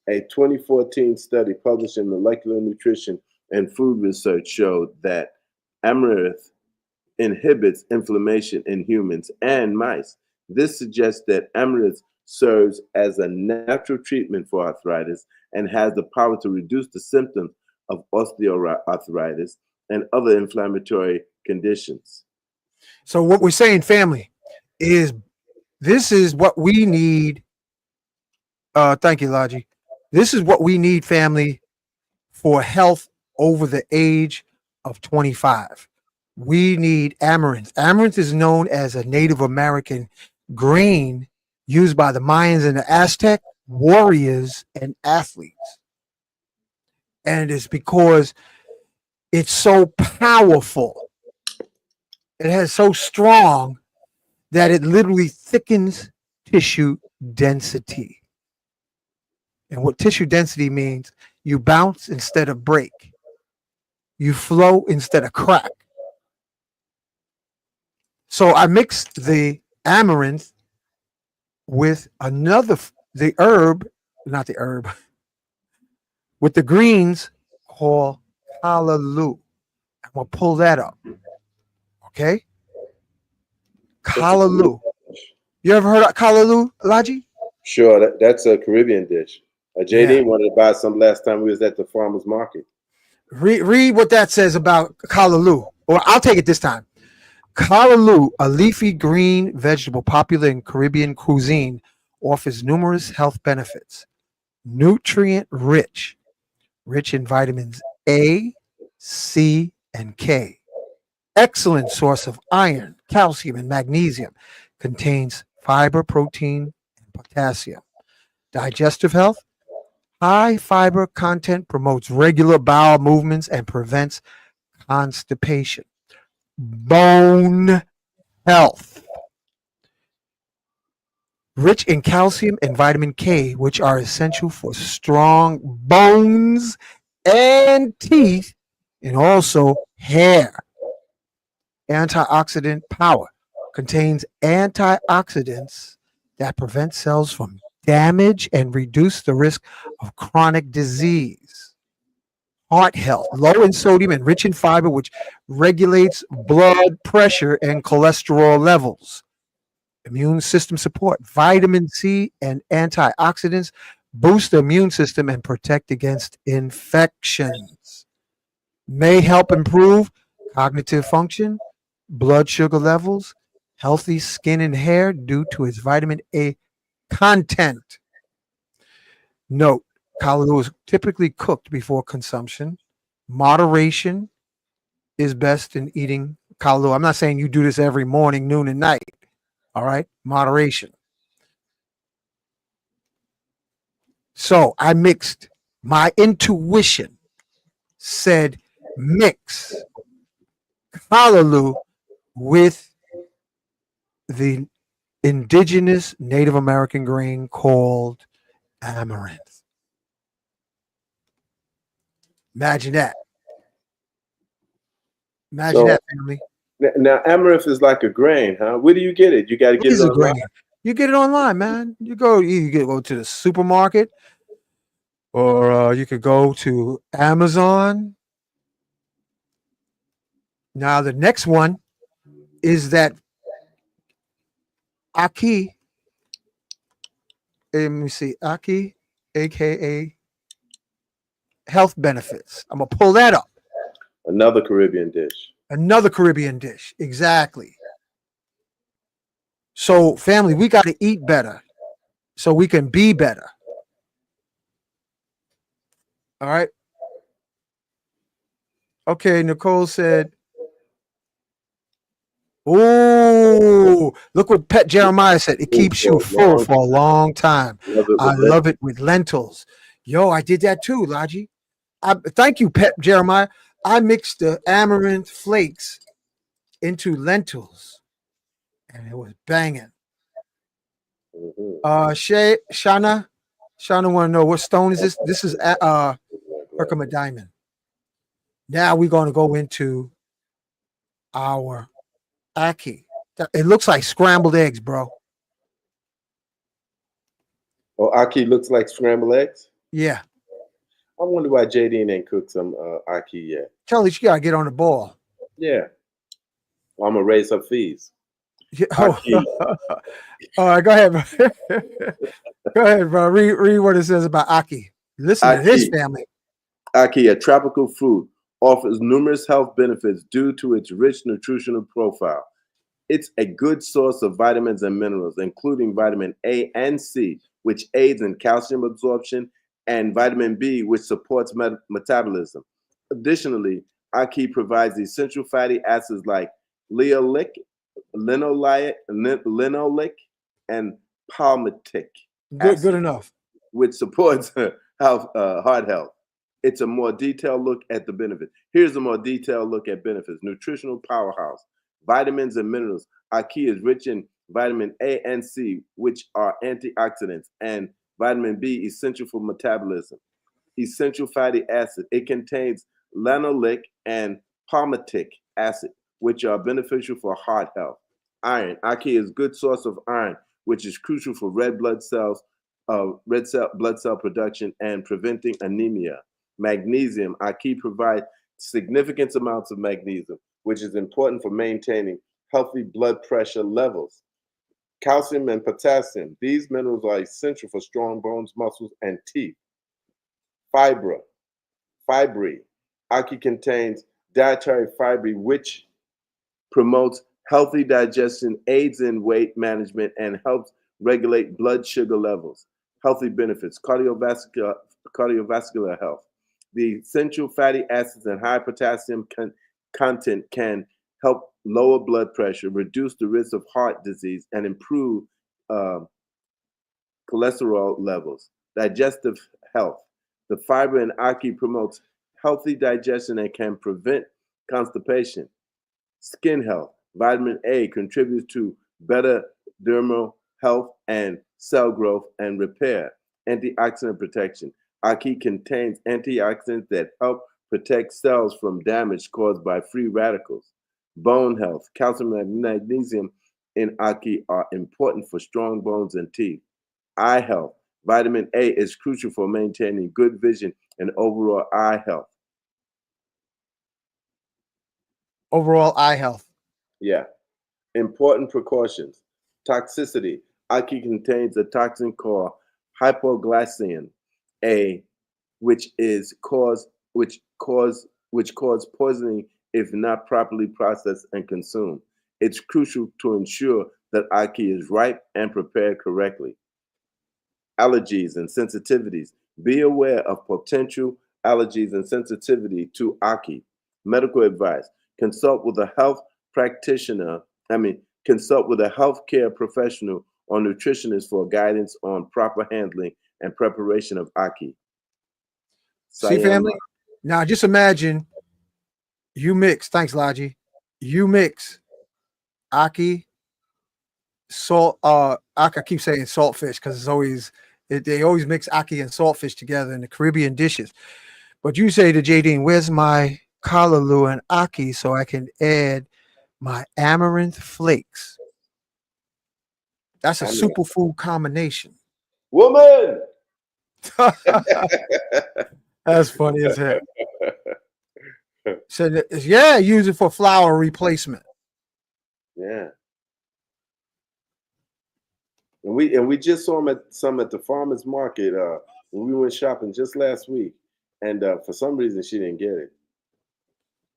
A 2014 study published in Molecular Nutrition and Food Research showed that amaranth inhibits inflammation in humans and mice. This suggests that amaranth serves as a natural treatment for arthritis and has the power to reduce the symptoms of osteoarthritis and other inflammatory conditions. So what we're saying, family, is this is what we need. Thank you, Laji. This is what we need, family, for health over the age of 25. We need amaranth. Amaranth is known as a Native American grain used by the Mayans and the Aztec warriors and athletes. And it's because it's so powerful. It has so strong that it literally thickens tissue density. And what tissue density means, you bounce instead of break. You flow instead of crack. So I mixed the amaranth with the herb, with the greens called Callaloo. I'm going to pull that up. Okay? Callaloo. You ever heard of Callaloo, Laji? Sure, that's a Caribbean dish. JD wanted to buy some last time we was at the farmer's market. Read what that says about Callaloo, or I'll take it this time. Callaloo, a leafy green vegetable popular in Caribbean cuisine, offers numerous health benefits. Nutrient rich in vitamins A, C, and K. Excellent source of iron, calcium, and magnesium. Contains fiber, protein, and potassium. Digestive health. High fiber content promotes regular bowel movements and prevents constipation. Bone health. Rich in calcium and vitamin K, which are essential for strong bones and teeth, and also hair. Antioxidant power. Contains antioxidants that prevent cells from damage and reduce the risk of chronic disease. Heart health, low in sodium and rich in fiber, which regulates blood pressure and cholesterol levels. Immune system support, vitamin C and antioxidants boost the immune system and protect against infections. May help improve cognitive function, blood sugar levels, healthy skin and hair due to its vitamin A content. Note, Callaloo is typically cooked before consumption. Moderation is best in eating Callaloo. I'm not saying you do this every morning, noon, and night. All right? Moderation. So I mixed. My intuition said mix Callaloo with the indigenous Native American grain called amaranth. Imagine that. Imagine that, family. Now, amaranth is like a grain, huh? Where do you get it? You got to It get it is a online. grain. You get it online, man. You go to the supermarket, or you could go to Amazon. Now the next one is that Ackee. Let me see, Ackee, aka health benefits. I'm gonna pull that up. Another Caribbean dish. Another Caribbean dish, exactly. So, family, we got to eat better so we can be better. All right. Okay, Nicole said, "Oh, look what Pet Jeremiah said. It keeps you full for a long time. I love it with lentils. Yo, I did that too, Laji. Thank you, Pet Jeremiah. I mixed the amaranth flakes into lentils, and it was banging. Shana want to know what stone is this? This is Herkimer diamond. Now we're going to go into our Ackee. It looks like scrambled eggs, bro. Oh, Ackee looks like scrambled eggs? Yeah. I wonder why JD ain't cooked some Ackee yet. Charlie, you got to get on the ball. Yeah. Well, I'm going to raise her fees. Yeah. Oh. All right, go ahead, bro. Go ahead, bro. Read what it says about Ackee. Listen Ackee. to this, family. Ackee, a tropical fruit, offers numerous health benefits due to its rich nutritional profile. It's a good source of vitamins and minerals, including vitamin A and C, which aids in calcium absorption, and vitamin B, which supports metabolism. Additionally, Ackee provides essential fatty acids like linoleic, and palmitic acid, Good enough. which supports heart health. It's a more detailed look at the benefits. Here's a more detailed look at benefits. Nutritional powerhouse. Vitamins and minerals. Ackee is rich in vitamin A and C, which are antioxidants, and vitamin B, essential for metabolism. Essential fatty acid. It contains linoleic and palmitic acid, which are beneficial for heart health. Iron. Ackee is a good source of iron, which is crucial for red blood cell production and preventing anemia. Magnesium. Ackee provides significant amounts of magnesium, which is important for maintaining healthy blood pressure levels. Calcium and potassium. These minerals are essential for strong bones, muscles, and teeth. Fiber. Ackee contains dietary fiber, which promotes healthy digestion, aids in weight management, and helps regulate blood sugar levels. Healthy benefits. Cardiovascular health. The essential fatty acids and high potassium content can help lower blood pressure, reduce the risk of heart disease, and improve cholesterol levels. Digestive health. The fiber in Ackee promotes healthy digestion and can prevent constipation. Skin health. Vitamin A contributes to better dermal health and cell growth and repair. Antioxidant protection. Ackee contains antioxidants that help protect cells from damage caused by free radicals. Bone health. Calcium and magnesium in Ackee are important for strong bones and teeth. Eye health. Vitamin A is crucial for maintaining good vision and overall eye health. Overall eye health. Yeah. Important precautions. Toxicity. Ackee contains a toxin called hypoglycemia, which cause poisoning if not properly processed and consumed. It's crucial to ensure that Ackee is ripe and prepared correctly. Allergies and sensitivities. Be aware of potential allergies and sensitivity to Ackee. Medical advice. Consult with a health practitioner. Consult with a healthcare professional or nutritionist for guidance on proper handling and preparation of Ackee. See, family? Now just imagine you mix, thanks, Laji. You mix Ackee salt. I keep saying saltfish because it's always they always mix ackee and saltfish together in the Caribbean dishes. But you say to Jadine, "Where's my callaloo and ackee so I can add my amaranth flakes?" That's a Amaranth. superfood combination. Woman. That's funny as heck. So yeah, use it for flour replacement. Yeah. And we just saw some at the farmers market when we went shopping just last week, and for some reason she didn't get it.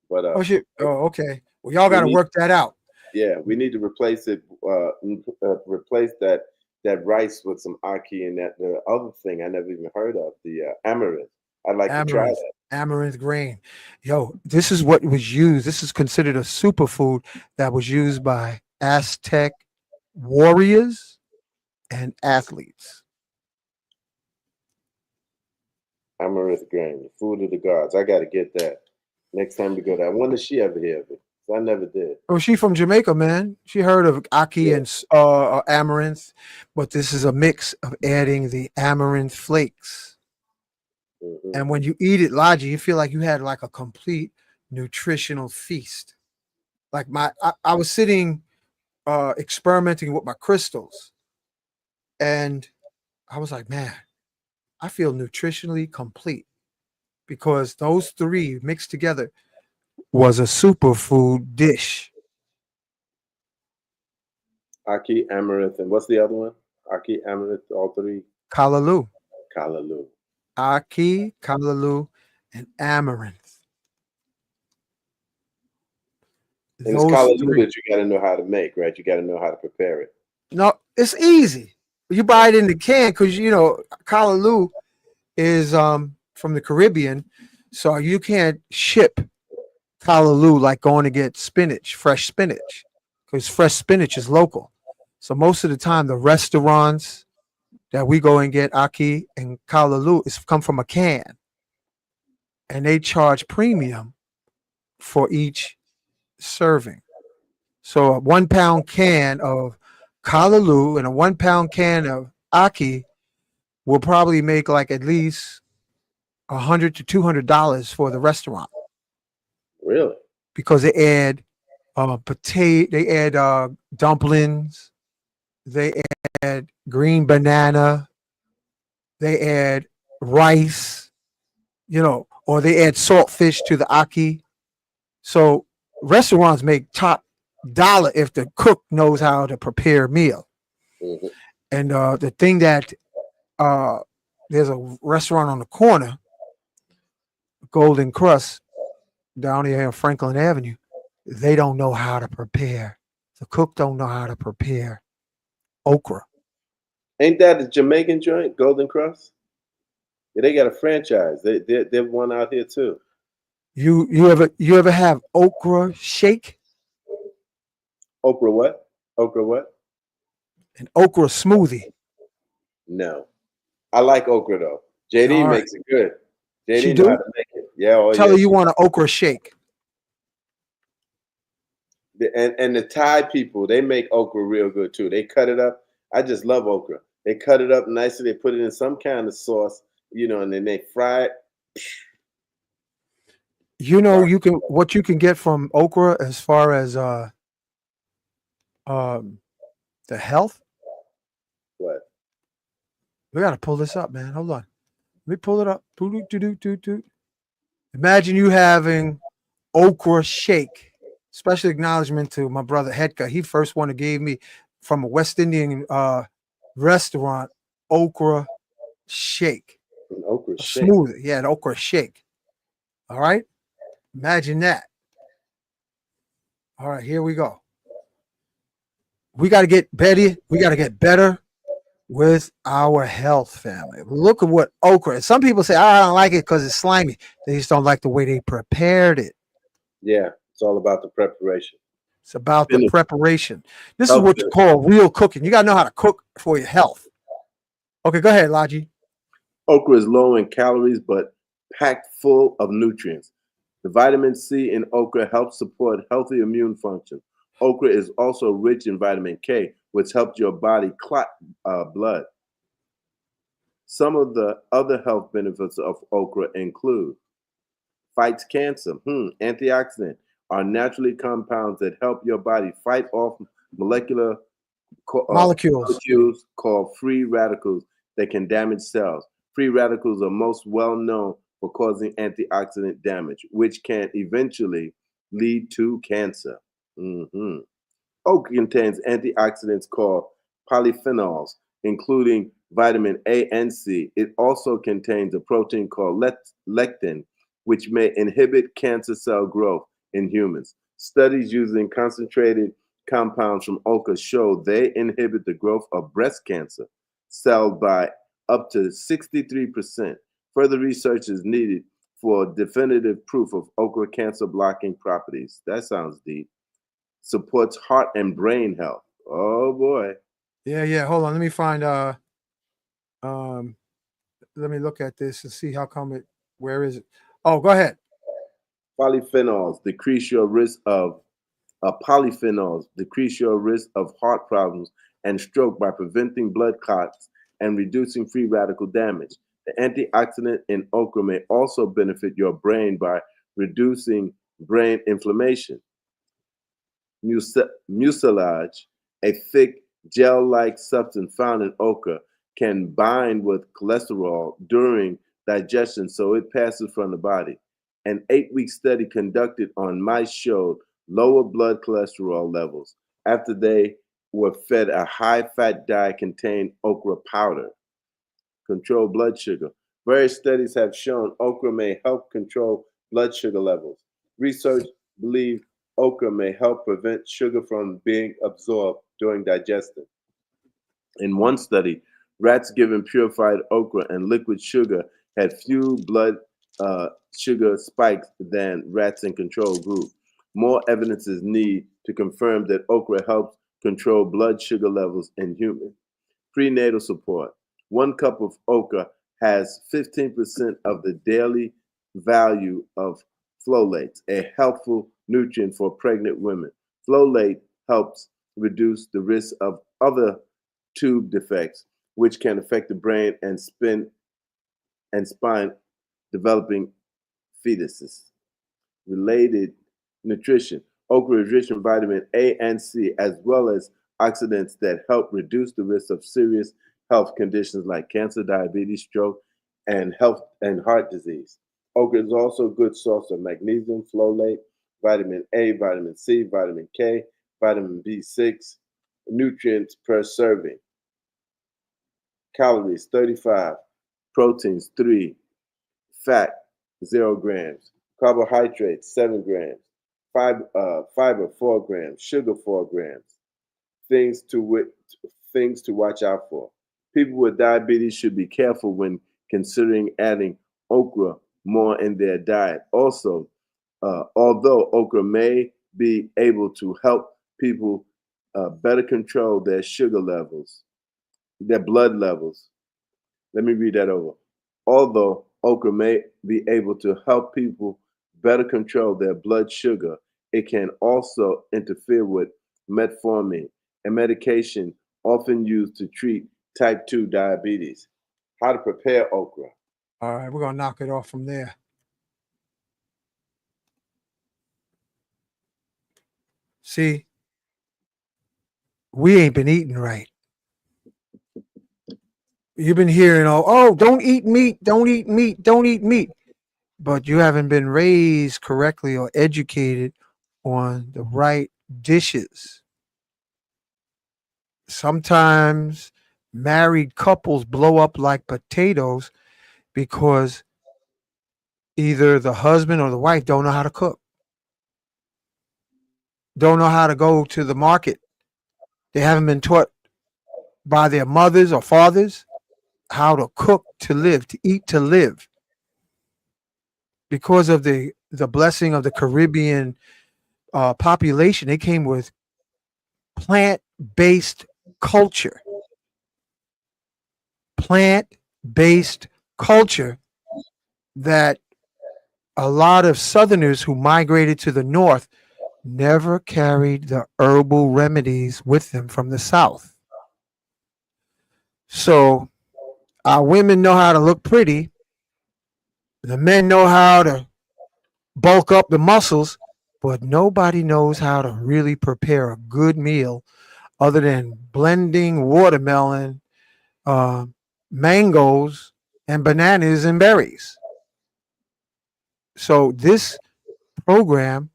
But Oh shit. Oh, okay. Well, y'all we got to need, work that out. yeah, we need to replace it. Replace that rice with some ackee and that the other thing I never even heard of, the amaranth. I'd like to try Amaranth, that. amaranth grain. Yo, this is what was used. This is considered a superfood that was used by Aztec warriors and athletes. Amaranth grain, the food of the gods. I got to get that next time we go there. When did she ever hear of it? I never did. Oh, she from Jamaica, man. She heard of ackee Yeah. and amaranth, but this is a mix of adding the amaranth flakes. Mm-hmm. And when you eat it, Logi, you feel like you had like a complete nutritional feast. Like I was sitting experimenting with my crystals, and I was like, man, I feel nutritionally complete because those three mixed together was a superfood dish. Ackee, amaranth, and what's the other one? Ackee, amaranth, all three. Callaloo, Callaloo. ackee, callaloo, and amaranth. And it's Those callaloo three. that you got to know how to make, right? You got to know how to prepare it. No, it's easy. You buy it in the can because you know callaloo is from the Caribbean, so you can't ship callaloo like going to get spinach, fresh spinach, because fresh spinach is local. So most of the time, the restaurants that we go and get ackee and callaloo is come from a can, and they charge premium for each serving. So a 1 pound can of callaloo and a 1 pound can of ackee will probably make like at least $100 to $200 for the restaurant Really? because they add potato, they add dumplings, they add green banana, they add rice, you know, or they add saltfish to the ackee. So restaurants make top dollar if the cook knows how to prepare a meal. Mm-hmm. And the thing that there's a restaurant on the corner, Golden Crust, down here on Franklin Avenue. They don't know how to prepare. The cook don't know how to prepare okra. Ain't that a Jamaican joint, Golden Cross? Yeah, they got a franchise. They've one out here too. You ever have okra shake? Okra what? Okra what? An okra smoothie. No. I like okra though. JD All right. makes it good. She JD know do? how to make it. Yeah, oh Tell yeah. her you want an okra shake. And the Thai people, they make okra real good too. They cut it up. I just love okra. They cut it up nicely. They put it in some kind of sauce, you know, and then they fry it. You know, you can what you can get from okra as far as the health. What? We gotta pull this up, man. Hold on. Let me pull it up. Doo-doo-doo-doo-doo-doo. Imagine you having okra shake. Special acknowledgement to my brother Hedka. He first one that gave me from a West Indian restaurant okra shake. An okra A shake. smoothie. Yeah, an okra shake. All right. Imagine that. All right, here we go. We got to get better. We got to get better with our health, family. Look at what okra. Some people say, I don't like it because it's slimy. They just don't like the way they prepared it. Yeah, it's all about the preparation. It's about the preparation. This is Health what you good. call real cooking. You got to know how to cook for your health. Okay, go ahead, Logi. Okra is low in calories but packed full of nutrients. The vitamin C in okra helps support healthy immune function. Okra is also rich in vitamin K, which helps your body clot blood. Some of the other health benefits of okra include fights cancer. Antioxidants are naturally compounds that help your body fight off molecular Molecules. molecules called free radicals that can damage cells. Free radicals are most well known for causing antioxidant damage, which can eventually lead to cancer. Okra contains antioxidants called polyphenols, including vitamin A and C. It also contains a protein called lectin, which may inhibit cancer cell growth in humans. Studies using concentrated compounds from okra show they inhibit the growth of breast cancer cells by up to 63%. Further research is needed for definitive proof of okra cancer blocking properties. That sounds deep. Supports heart and brain health. Oh boy. Yeah. Hold on. Let me find. Let me look at this and see how come it. Where is it? Oh, go ahead. Polyphenols decrease your risk of polyphenols decrease your risk of heart problems and stroke by preventing blood clots and reducing free radical damage. The antioxidant in okra may also benefit your brain by reducing brain inflammation. Mucilage, a thick gel-like substance found in okra, can bind with cholesterol during digestion, so it passes from the body. An 8-week study conducted on mice showed lower blood cholesterol levels after they were fed a high-fat diet containing okra powder. Control blood sugar. Various studies have shown okra may help control blood sugar levels. Research believes okra may help prevent sugar from being absorbed during digestion. In one study, rats given purified okra and liquid sugar had few blood sugar spikes than rats in control group. More evidence is needed to confirm that okra helps control blood sugar levels in humans. Prenatal support. 1 cup of okra has 15% of the daily value of folate, a helpful nutrient for pregnant women. Folate helps reduce the risk of other tube defects, which can affect the brain and spine developing fetuses. Related nutrition. Okra is rich in vitamin A and C, as well as oxidants that help reduce the risk of serious health conditions like cancer, diabetes, stroke, and heart disease. Okra is also a good source of magnesium, folate, vitamin A, vitamin C, vitamin K, vitamin B6, nutrients per serving. Calories 35, proteins 3, fat 0 grams, carbohydrates 7 grams, fiber 4 grams, sugar 4 grams. Things to watch out for. People with diabetes should be careful when considering adding okra more in their diet. Also, although okra may be able to help people better control their sugar levels, their blood levels. Let me read that over. Although okra may be able to help people better control their blood sugar, it can also interfere with metformin, a medication often used to treat type 2 diabetes. How to prepare okra. All right, we're gonna knock it off from there. See, we ain't been eating right. You've been hearing, oh, don't eat meat, don't eat meat, don't eat meat. But you haven't been raised correctly or educated on the right dishes. Sometimes married couples blow up like potatoes because either the husband or the wife don't know how to cook, don't know how to go to the market. They haven't been taught by their mothers or fathers how to cook to live, to eat to live. Because of the blessing of the Caribbean population, they came with plant-based culture. Plant-based culture that a lot of Southerners who migrated to the North never carried the herbal remedies with them from the South. So our women know how to look pretty. The men know how to bulk up the muscles, but nobody knows how to really prepare a good meal other than blending watermelon, uh, mangoes, and bananas and berries. So this program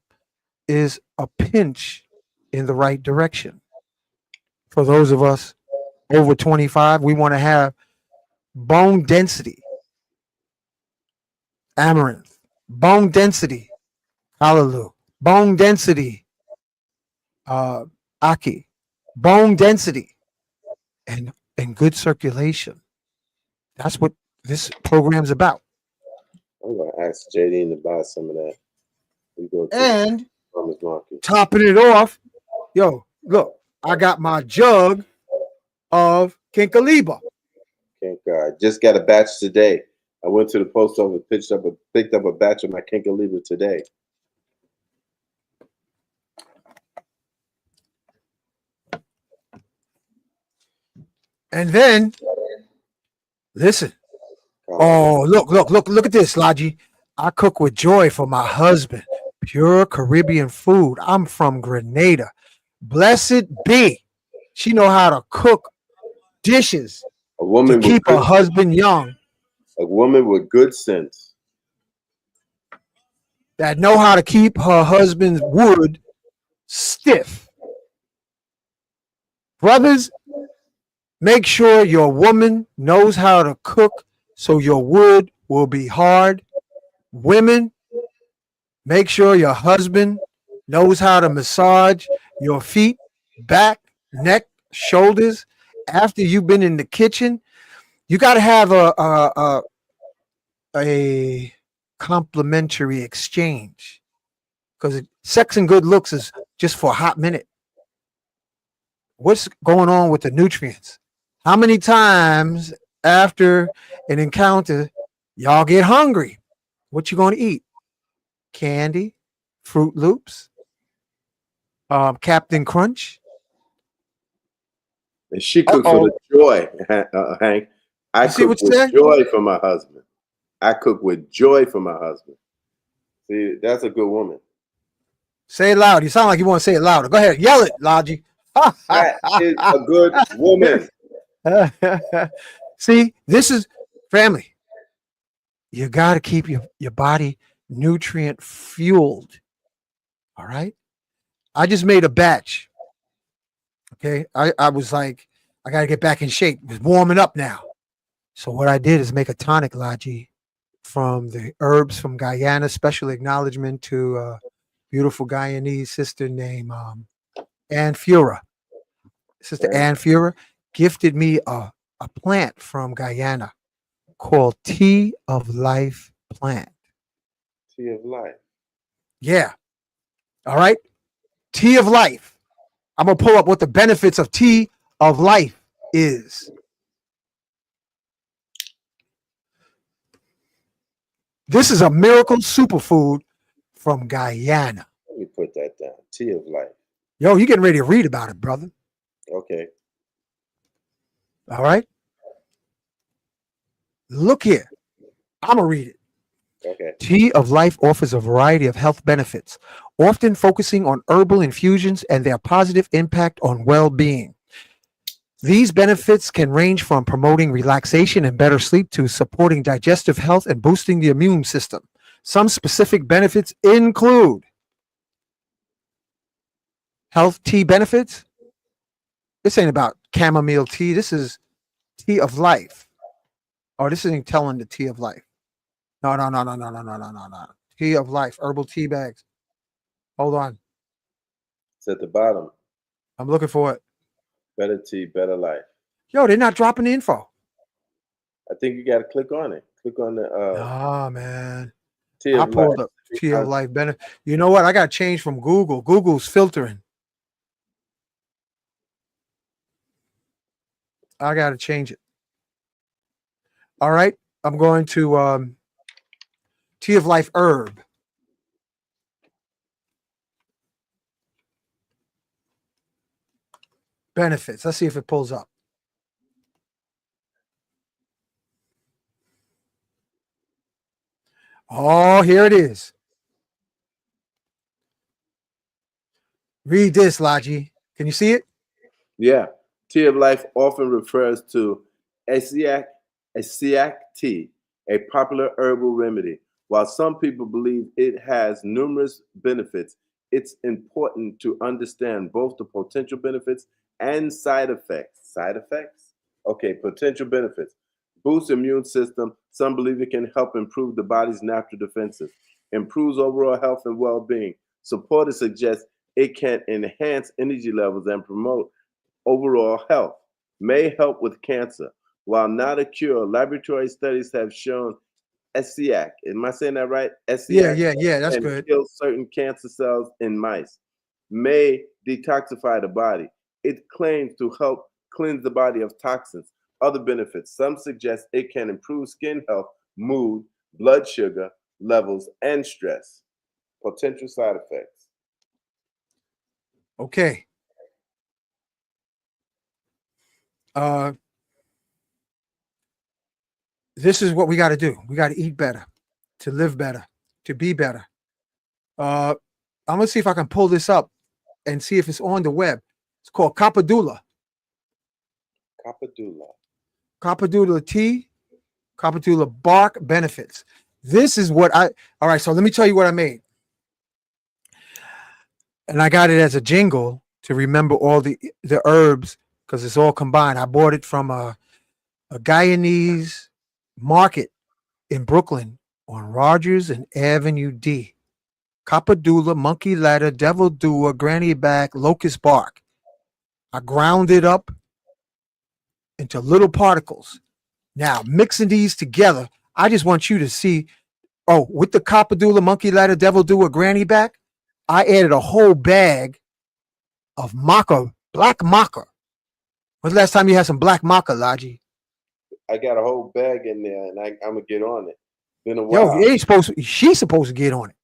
is a pinch in the right direction. For those of us over 25, we want to have bone density, Amaranth, bone density, Callaloo, bone density, uh, Ackee, bone density, and good circulation. That's what this program's about. I'm gonna ask JD to buy some of that. We go to And the farmers market. topping it off, yo, look, I got my jug of Kinkaliba. Thank God. Just got a batch today. I went to the post office, picked up a batch of my Callaloo today. And then, listen. Oh, look at this, Laji. I cook with joy for my husband. Pure Caribbean food. I'm from Grenada. Blessed be. She know how to cook dishes A woman to keep with her good, husband young, a woman with good sense. that know how to keep her husband's wood stiff. Brothers, make sure your woman knows how to cook so your wood will be hard. Women, make sure your husband knows how to massage your feet, back, neck, shoulders. After you've been in the kitchen, you got to have a complimentary exchange, because sex and good looks is just for a hot minute. What's going on with the nutrients? How many times after an encounter y'all get hungry? What you going to eat? Candy, Fruit Loops, Captain Crunch. And she cooked for the joy, Hank. I You see cook what you with said? joy for my husband. I cook with joy for my husband. See, that's a good woman. Say it loud. You sound like you want to say it louder. Go ahead. Yell it, Logi. That is a good woman. See, this is family. You got to keep your body nutrient fueled. All right. I just made a batch. Okay. I was like, I got to get back in shape. It's warming up now. So what I did is make a tonic, Laji, from the herbs from Guyana. Special acknowledgement to a beautiful Guyanese sister named Ann Fura. Sister Ann Fura gifted me a plant from Guyana called Tea of Life plant. Tea of life. Yeah. All right. Tea of Life. I'm going to pull up what the benefits of Tea of Life is. This is a miracle superfood from Guyana. Let me put that down. Tea of life. Yo, you getting ready to read about it, brother. Okay. All right. Look here. I'm going to read it. Okay. Tea of Life offers a variety of health benefits, often focusing on herbal infusions and their positive impact on well-being. These benefits can range from promoting relaxation and better sleep to supporting digestive health and boosting the immune system. Some specific benefits include health tea benefits. This ain't about chamomile tea. This is Tea of Life. Oh, this isn't telling the Tea of Life. No. Tea of Life, herbal tea bags. Hold on. It's at the bottom. I'm looking for it. Better tea, better life. Yo, they're not dropping the info. I think you got to click on it. Click on the Oh, man. Tea I of pulled life. up Tea of Life benefit. You know what? I got to change from Google. Google's filtering. I got to change it. All right. I'm going to Tea of Life herb. benefits. Let's see if it pulls up. Oh, here it is. Read this, Laji. Can you see it? Yeah. Tea of life often refers to Ackee tea, a popular herbal remedy. While some people believe it has numerous benefits, it's important to understand both the potential benefits and side effects. Side effects? Okay, potential benefits. Boosts immune system. Some believe it can help improve the body's natural defenses. Improves overall health and well-being. Supporters suggest it can enhance energy levels and promote overall health. May help with cancer. While not a cure, laboratory studies have shown Ackee, am I saying that right? Yeah. That's can good. kill certain cancer cells in mice. May detoxify the body. It claims to help cleanse the body of toxins. Other benefits. Some suggest it can improve skin health, mood, blood sugar levels, and stress. Potential side effects. Okay. This is what we got to do. We got to eat better, to live better, to be better. I'm gonna see if I can pull this up and see if it's on the web. It's called Capadula. Capadula tea, Capadula bark benefits. This is what all right, so let me tell you what I made. And I got it as a jingle to remember all the herbs because it's all combined. I bought it from a Guyanese market in Brooklyn on Rogers and Avenue D. Capadula, monkey ladder, devil doer, granny back, locust bark. I ground it up into little particles. Now, mixing these together, I just want you to see. Oh, with the Capadula, monkey ladder, devil doer, granny back, I added a whole bag of maca, black maca. When's the last time you had some black maca, Laji? I got a whole bag in there, and I'm gonna get on it. Been a while. Yo, you ain't supposed. She's supposed to get on it.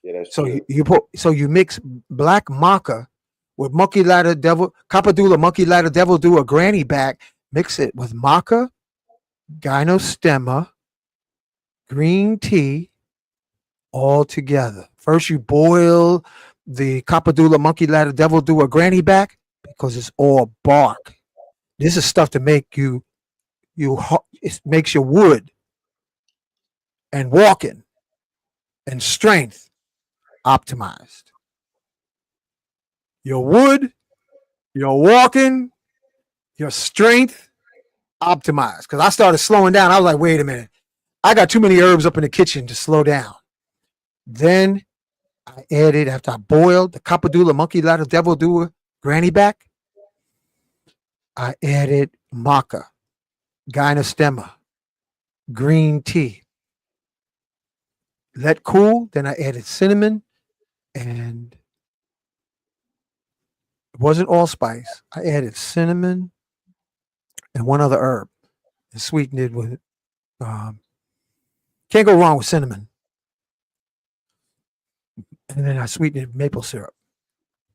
Yeah, that's So true. you mix black maca with monkey ladder, devil, Capadula, monkey ladder, devil doer, granny back. Mix it with maca, gynostemma, green tea, all together. First, you boil the Capadula, monkey ladder, devil doer, granny back because it's all bark. This is stuff to make it makes your wood and walking and strength optimized. Your wood, your walking, your strength optimized. Because I started slowing down. I was like, wait a minute. I got too many herbs up in the kitchen to slow down. Then I added, after I boiled the Capadula, monkey ladder, devil doer, granny back, I added maca, gynostemma, green tea. Let cool. Then I added cinnamon, and it wasn't allspice. I added cinnamon and one other herb and sweetened it with can't go wrong with cinnamon. And then I sweetened it with maple syrup.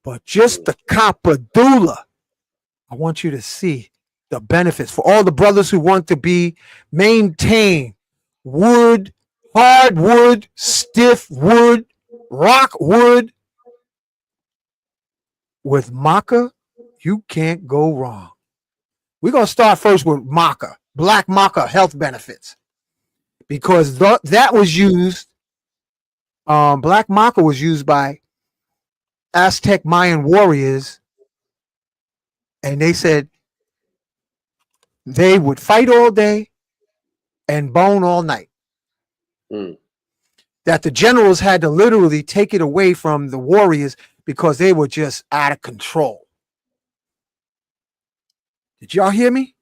But just the Capadula, I want you to see the benefits for all the brothers who want to maintain wood, hardwood, stiff wood, rock wood. With maca, you can't go wrong. We're going to start first with maca, black maca health benefits. Because that was used, black maca was used by Aztec Mayan warriors, and they said they would fight all day and bone all night. That the generals had to literally take it away from the warriors because they were just out of control. Did y'all hear me?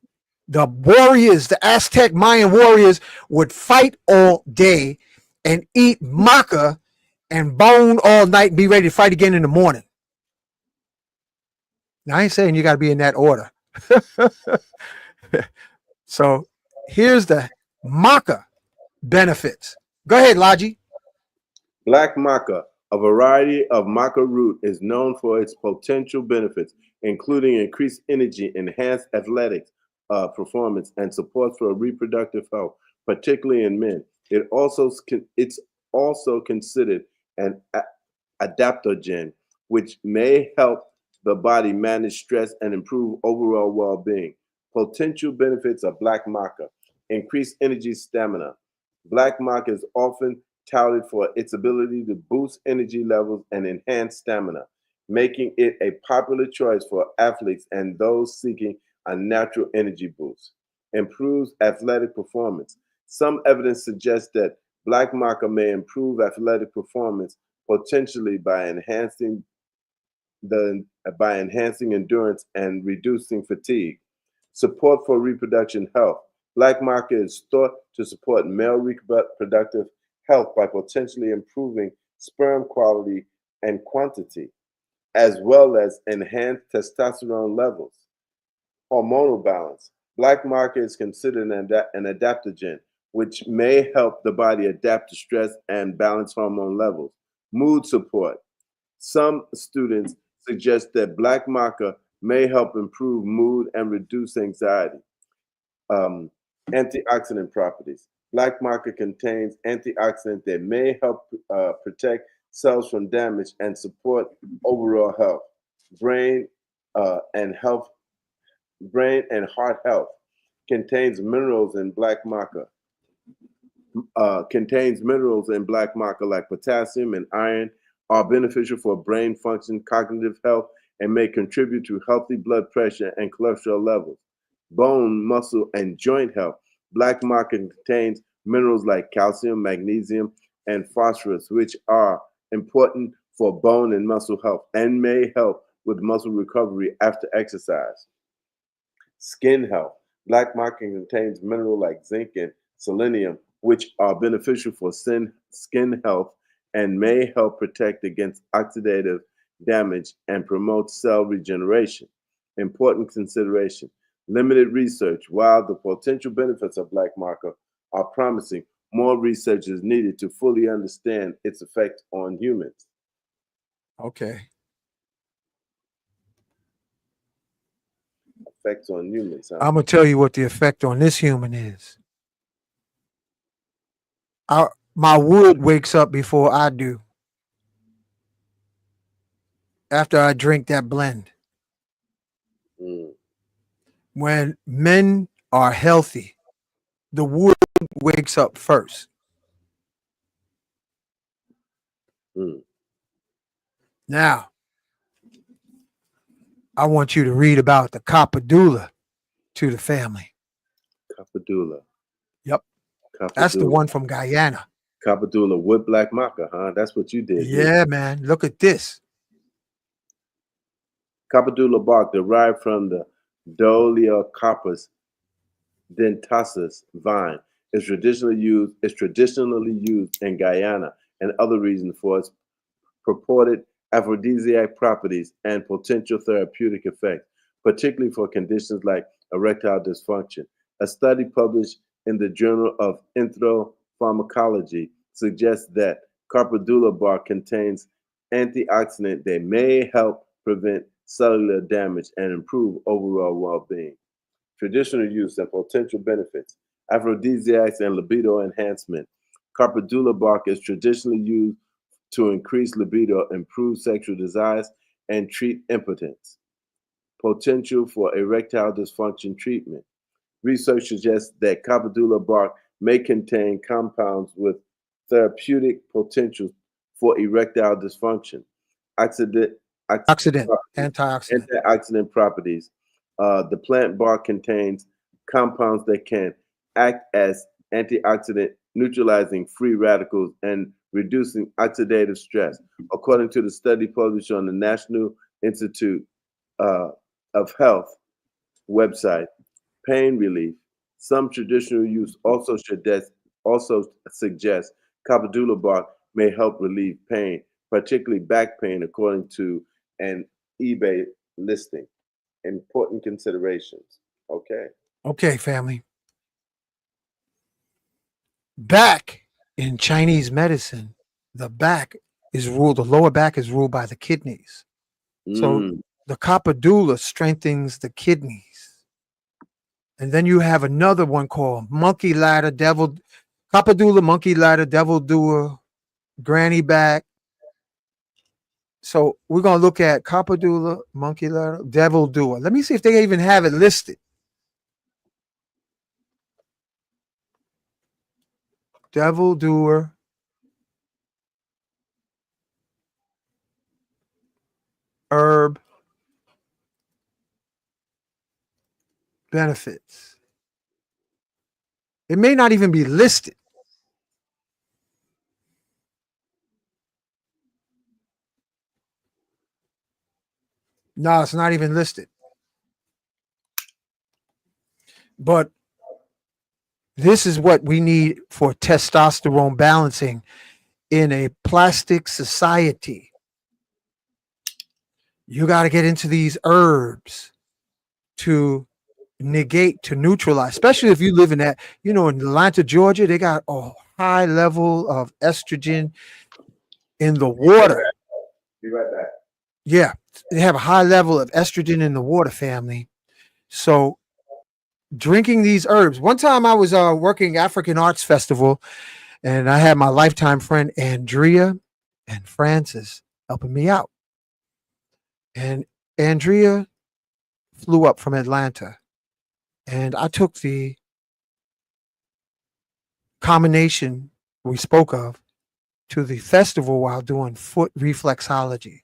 The warriors, the Aztec Mayan warriors, would fight all day and eat maca and bone all night and be ready to fight again in the morning. Now, I ain't saying you got to be in that order. So here's the maca benefits. Go ahead, Laji. Black maca, a variety of maca root, is known for its potential benefits, including increased energy, enhanced athletics performance, and support for reproductive health, particularly in men. It's also considered an adaptogen, which may help the body manage stress and improve overall well-being. Potential benefits of black maca: increased energy stamina. Black maca is often touted for its ability to boost energy levels and enhance stamina, making it a popular choice for athletes and those seeking a natural energy boost. Improves athletic performance. Some evidence suggests that black maca may improve athletic performance, potentially by enhancing endurance and reducing fatigue. Support for reproduction health. Black maca is thought to support male reproductive health by potentially improving sperm quality and quantity, as well as enhanced testosterone levels. Hormonal balance. Black maca is considered an adaptogen, which may help the body adapt to stress and balance hormone levels. Mood support. Some students suggest that black maca may help improve mood and reduce anxiety. Antioxidant properties. Black maca contains antioxidants that may help protect cells from damage and support overall health. Brain and health, brain and heart health. Contains minerals in black maca. Like potassium and iron, are beneficial for brain function, cognitive health, and may contribute to healthy blood pressure and cholesterol levels. Bone, muscle, and joint health. Black maca contains minerals like calcium, magnesium, and phosphorus, which are important for bone and muscle health and may help with muscle recovery after exercise. Skin health. Black maca contains minerals like zinc and selenium, which are beneficial for skin health and may help protect against oxidative damage and promote cell regeneration. Important consideration. Limited research. While the potential benefits of black maca are promising, more research is needed to fully understand its effect on humans. Okay. Effects on humans. Huh? I'm going to tell you what the effect on this human is. My wood wakes up before I do after I drink that blend. When men are healthy, the wood wakes up first. Now, I want you to read about the Kappadula to the family. Kappadula. Yep. Kappadula. That's the one from Guyana. Kappadula with black maca, huh? That's what you did. Yeah, man. Look at this. Kappadula bark derived from the Dolichocarpus dentatus vine is traditionally used in Guyana and other regions for its purported aphrodisiac properties and potential therapeutic effects, particularly for conditions like erectile dysfunction. A study published in the Journal of Pharmacology suggests that Kappadula bark contains antioxidants that may help prevent cellular damage and improve overall well-being. Traditional use and potential benefits. Aphrodisiacs and libido enhancement. Kappadula bark is traditionally used to increase libido, improve sexual desires, and treat impotence. Potential for erectile dysfunction treatment. Research suggests that Kappadula bark may contain compounds with therapeutic potential for erectile dysfunction. Antioxidant properties. The plant bark contains compounds that can act as antioxidant, neutralizing free radicals and reducing oxidative stress. According to the study published on the National Institute of Health website, pain relief. Some traditional use also suggests Kappadula bark may help relieve pain, particularly back pain, according to an eBay listing. Important considerations. Okay. Okay, family. Back in Chinese medicine, the lower back is ruled by the kidneys. So The Kappadula strengthens the kidneys. And then you have another one called monkey ladder, devil, Kappadula, monkey ladder, devil doer, granny back. So we're going to look at Kappadula, monkey ladder, devil doer. Let me see if they even have it listed. Devil doer. Herb benefits. It may not even be listed. No, it's not even listed. But this is what we need for testosterone balancing in a plastic society. You got to get into these herbs to negate, to neutralize, especially if you live in that, in Atlanta, Georgia, they got a high level of estrogen in the water. Be right back. Yeah, they have a high level of estrogen in the water, family. So drinking these herbs. One time I was working African Arts Festival, and I had my lifetime friend Andrea and Francis helping me out. And Andrea flew up from Atlanta, and I took the combination we spoke of to the festival while doing foot reflexology.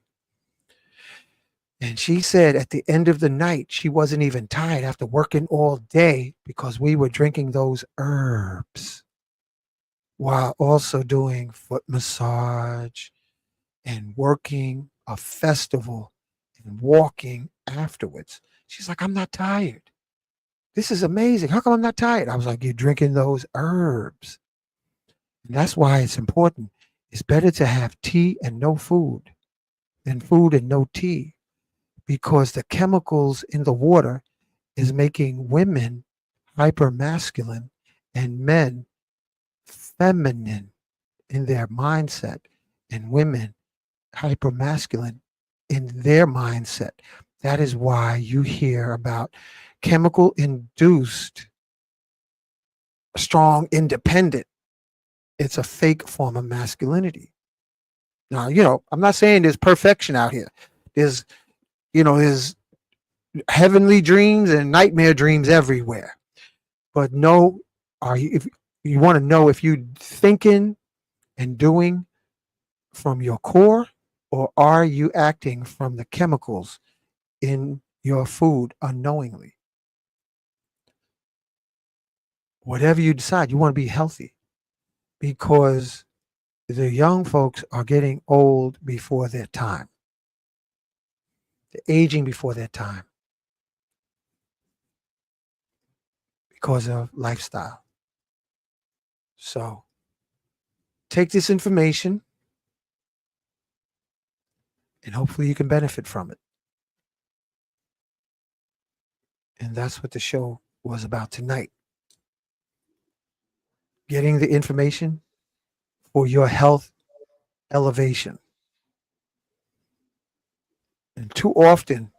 And she said at the end of the night, she wasn't even tired after working all day because we were drinking those herbs while also doing foot massage and working a festival and walking afterwards. She's like, I'm not tired. This is amazing. How come I'm not tired? I was like, you're drinking those herbs. And that's why it's important. It's better to have tea and no food than food and no tea, because the chemicals in the water is making women hypermasculine and men feminine in their mindset, and women hypermasculine in their mindset. That is why you hear about chemical induced strong independent. It's a fake form of masculinity. Now, I'm not saying there's perfection out here. There's heavenly dreams and nightmare dreams everywhere. But if you want to know if you're thinking and doing from your core, or are you acting from the chemicals in your food unknowingly? Whatever you decide, you want to be healthy, because the young folks are getting old before their time. They're aging before their time because of lifestyle. So take this information and hopefully you can benefit from it. And that's what the show was about tonight. Getting the information for your health elevation. And too often,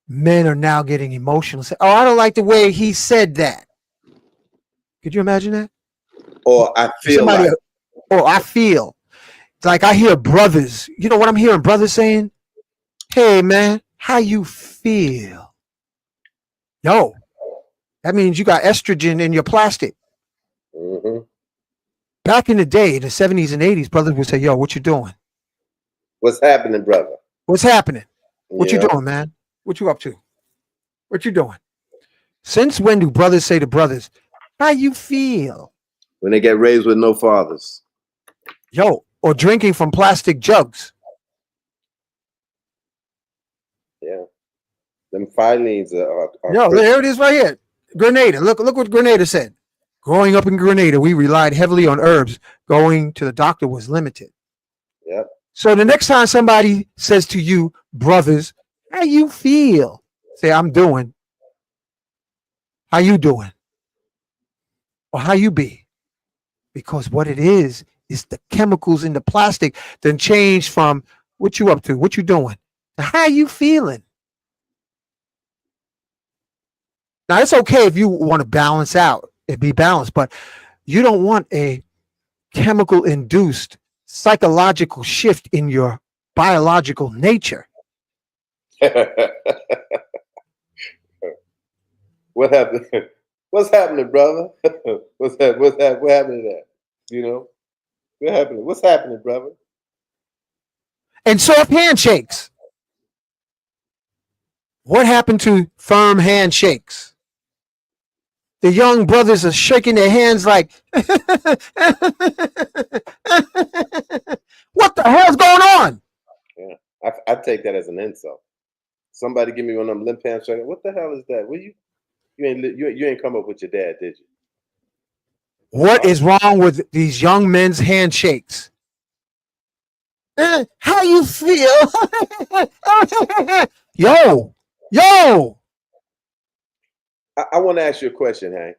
men are now getting emotional. Say, I don't like the way he said that. Could you imagine that? Or I feel I feel. It's like I hear brothers. You know what I'm hearing brothers saying? Hey, man, how you feel? Yo, that means you got estrogen in your plastic. Mm-hmm. Back in the day, in the 70s and 80s, brothers would say, yo, what you doing? What's happening, brother? What's happening? What you doing, man? What you up to? What you doing? Since when do brothers say to brothers, how you feel? When they get raised with no fathers. Yo, or drinking from plastic jugs. Yeah. Them filings are Yo, there it is right here. Grenada. Look what Grenada said. Growing up in Grenada, we relied heavily on herbs. Going to the doctor was limited. Yep. So the next time somebody says to you, brothers, how you feel? Say, I'm doing. How you doing? Or how you be? Because what it is the chemicals in the plastic then change from what you up to, what you doing. How you feeling? Now it's okay if you want to balance out and be balanced, but you don't want a chemical induced psychological shift in your biological nature. What happened? What's happening, brother? What's happening? What happened to that? You know, what happening? What's happening, brother? And soft handshakes. What happened to firm handshakes? The young brothers are shaking their hands like, what the hell's going on? Yeah, I take that as an insult. Somebody give me one of them limp handshakes. What the hell is that? Will you ain't come up with your dad, did you? What is wrong with these young men's handshakes? How you feel? Yo. I want to ask you a question, Hank,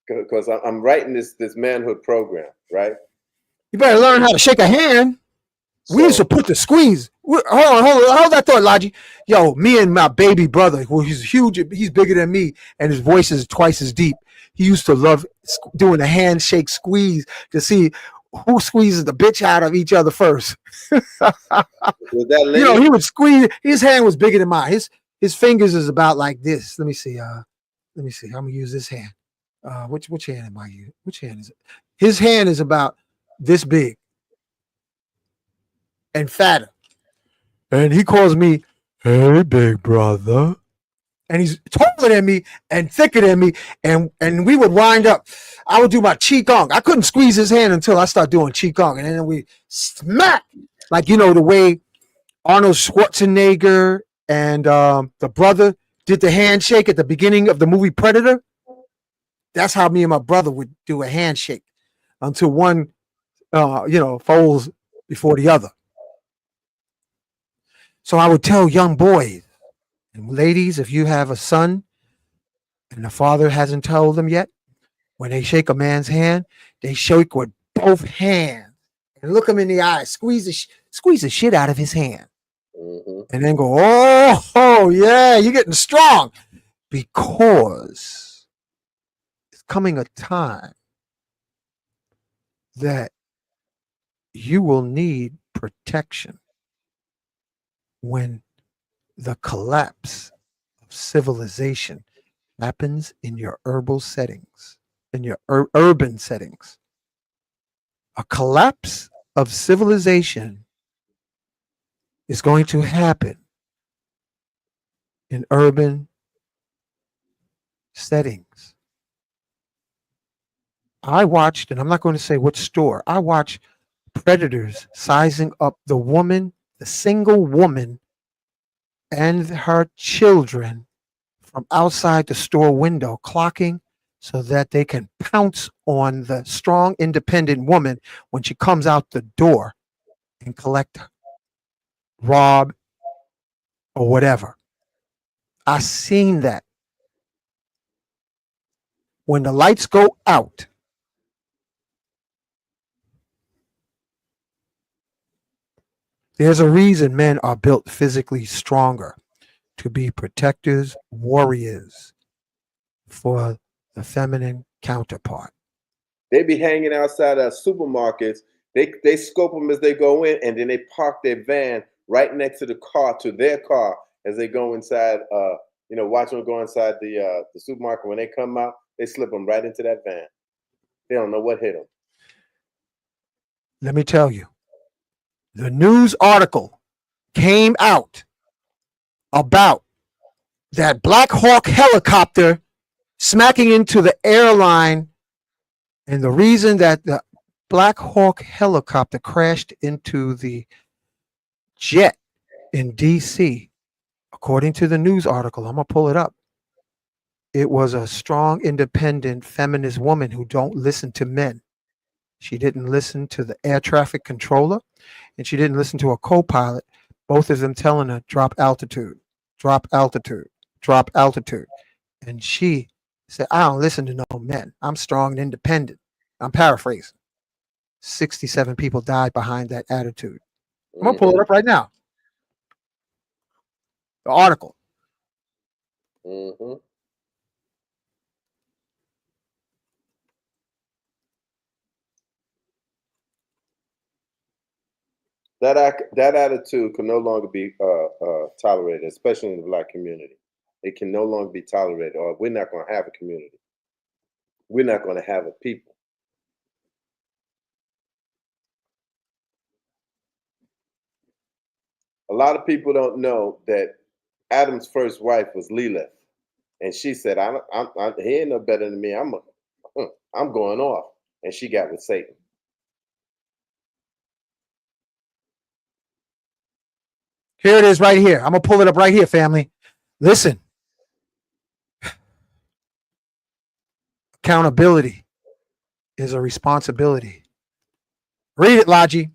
because I'm writing this manhood program, right? You better learn how to shake a hand. We used to put the squeeze. Hold that thought, Logi. Yo, me and my baby brother, who he's huge, he's bigger than me, and his voice is twice as deep. He used to love doing a handshake squeeze to see who squeezes the bitch out of each other first. Was that you know, he would squeeze. His hand was bigger than mine. His fingers is about like this. Let me see. I'm gonna use this hand. Which hand am I using? Which hand is it? His hand is about this big and fatter. And he calls me, hey, big brother. And he's taller than me and thicker than me. And we would wind up. I would do my qigong. I couldn't squeeze his hand until I started doing qigong. And then we smack. Like, you know, the way Arnold Schwarzenegger and the brother did the handshake at the beginning of the movie Predator. That's how me and my brother would do a handshake until one, folds before the other. So I would tell young boys and ladies, if you have a son and the father hasn't told them yet, when they shake a man's hand, they shake with both hands and look him in the eye, squeeze the shit out of his hand, and then go, oh yeah, you're getting strong, because it's coming a time that you will need protection when the collapse of civilization happens in your herbal settings, in your urban settings. A collapse of civilization is going to happen in urban settings. I watched, and I'm not going to say what store, I watched predators sizing up the woman, the single woman, and her children from outside the store window, clocking so that they can pounce on the strong, independent woman when she comes out the door and collect, rob, or whatever. I seen that. When the lights go out, there's a reason men are built physically stronger, to be protectors, warriors for the feminine counterpart. They be hanging outside of supermarkets. They scope them as they go in, and then they park their van right next to their car as they go inside. Watch them go inside the supermarket. When they come out, they slip them right into that van. They don't know what hit them. Let me tell you, the news article came out about that Black Hawk helicopter smacking into the airline, and the reason that the Black Hawk helicopter crashed into the jet in DC, according to the news article, I'm gonna pull it up. It was a strong, independent, feminist woman who don't listen to men. She didn't listen to the air traffic controller, and she didn't listen to a co-pilot, both of them telling her, drop altitude, drop altitude, drop altitude. And she said, I don't listen to no men. I'm strong and independent. I'm paraphrasing. 67 people died behind that attitude. I'm going to pull it up right now. The article. Mm-hmm. That attitude can no longer be tolerated, especially in the Black community. It can no longer be tolerated, or we're not going to have a community. We're not going to have a people. A lot of people don't know that Adam's first wife was Lilith, and she said, "He ain't no better than me. I'm going off," and she got with Satan. Here it is right here. I'm going to pull it up right here, family. Listen. Accountability is a responsibility. Read it, Logi.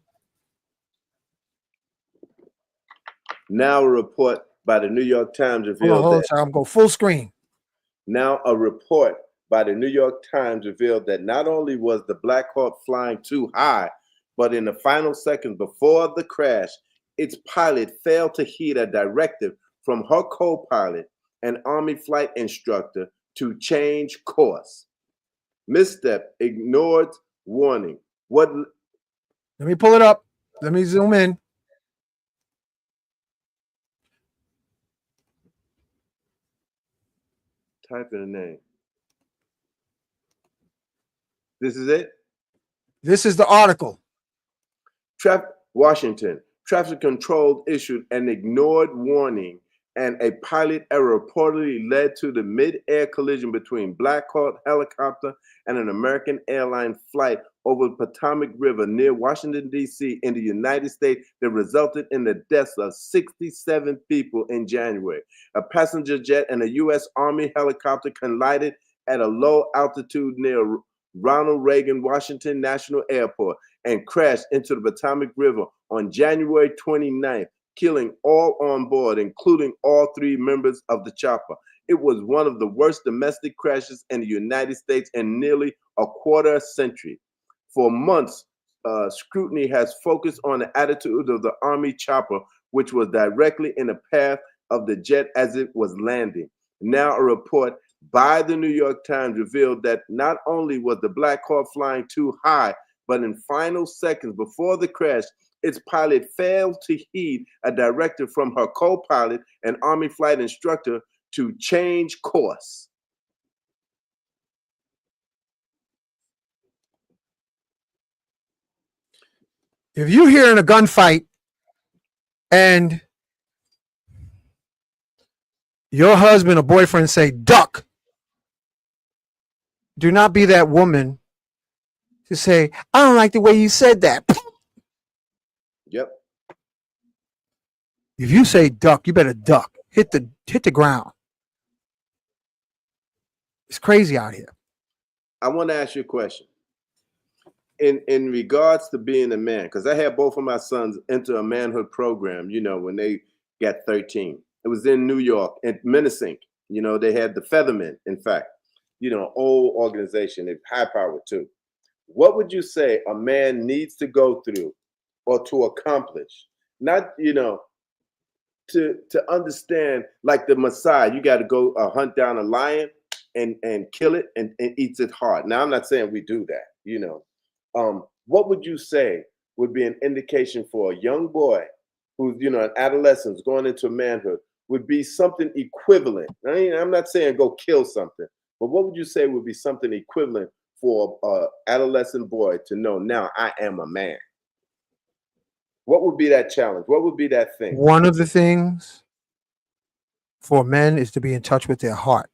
Now a report by the New York Times revealed hold on, sorry, I'm going full screen. Now a report by the New York Times revealed that not only was the Black Hawk flying too high, but in the final seconds before the crash, its pilot failed to heed a directive from her co-pilot, an Army flight instructor, to change course. Misstep, ignored warning. What? Let me pull it up. Let me zoom in. Type in the name. This is it? This is the article. Washington. Traffic control issued an ignored warning, and a pilot error reportedly led to the mid-air collision between Black Hawk helicopter and an American airline flight over the Potomac River near Washington, D.C. in the United States that resulted in the deaths of 67 people in January. A passenger jet and a U.S. Army helicopter collided at a low altitude near Ronald Reagan Washington National Airport and crashed into the Potomac River on January 29th, killing all on board, including all three members of the chopper. It was one of the worst domestic crashes in the United States in nearly a quarter century. For months, scrutiny has focused on the attitude of the Army chopper, which was directly in the path of the jet as it was landing. Now a report by the New York Times revealed that not only was the Black Hawk flying too high, but in final seconds before the crash, its pilot failed to heed a directive from her co-pilot and Army flight instructor to change course. If you're hearing a gunfight and your husband or boyfriend say, duck, do not be that woman to say, I don't like the way you said that. Yep. If you say duck, you better duck. Hit the ground. It's crazy out here. I want to ask you a question. In regards to being a man, because I had both of my sons enter a manhood program, when they got 13. It was in New York, at Menacing. They had the Feathermen, in fact. Old organization, it's high power too. What would you say a man needs to go through or to accomplish? Not, to understand, like the Messiah, you got to go hunt down a lion and kill it and eats it hard. Now, I'm not saying we do that, what would you say would be an indication for a young boy who's, an adolescent going into manhood, would be something equivalent? I'm not saying go kill something, but what would you say would be something equivalent for an adolescent boy to know, now I am a man? What would be that challenge? What would be that thing? One of the things for men is to be in touch with their heart.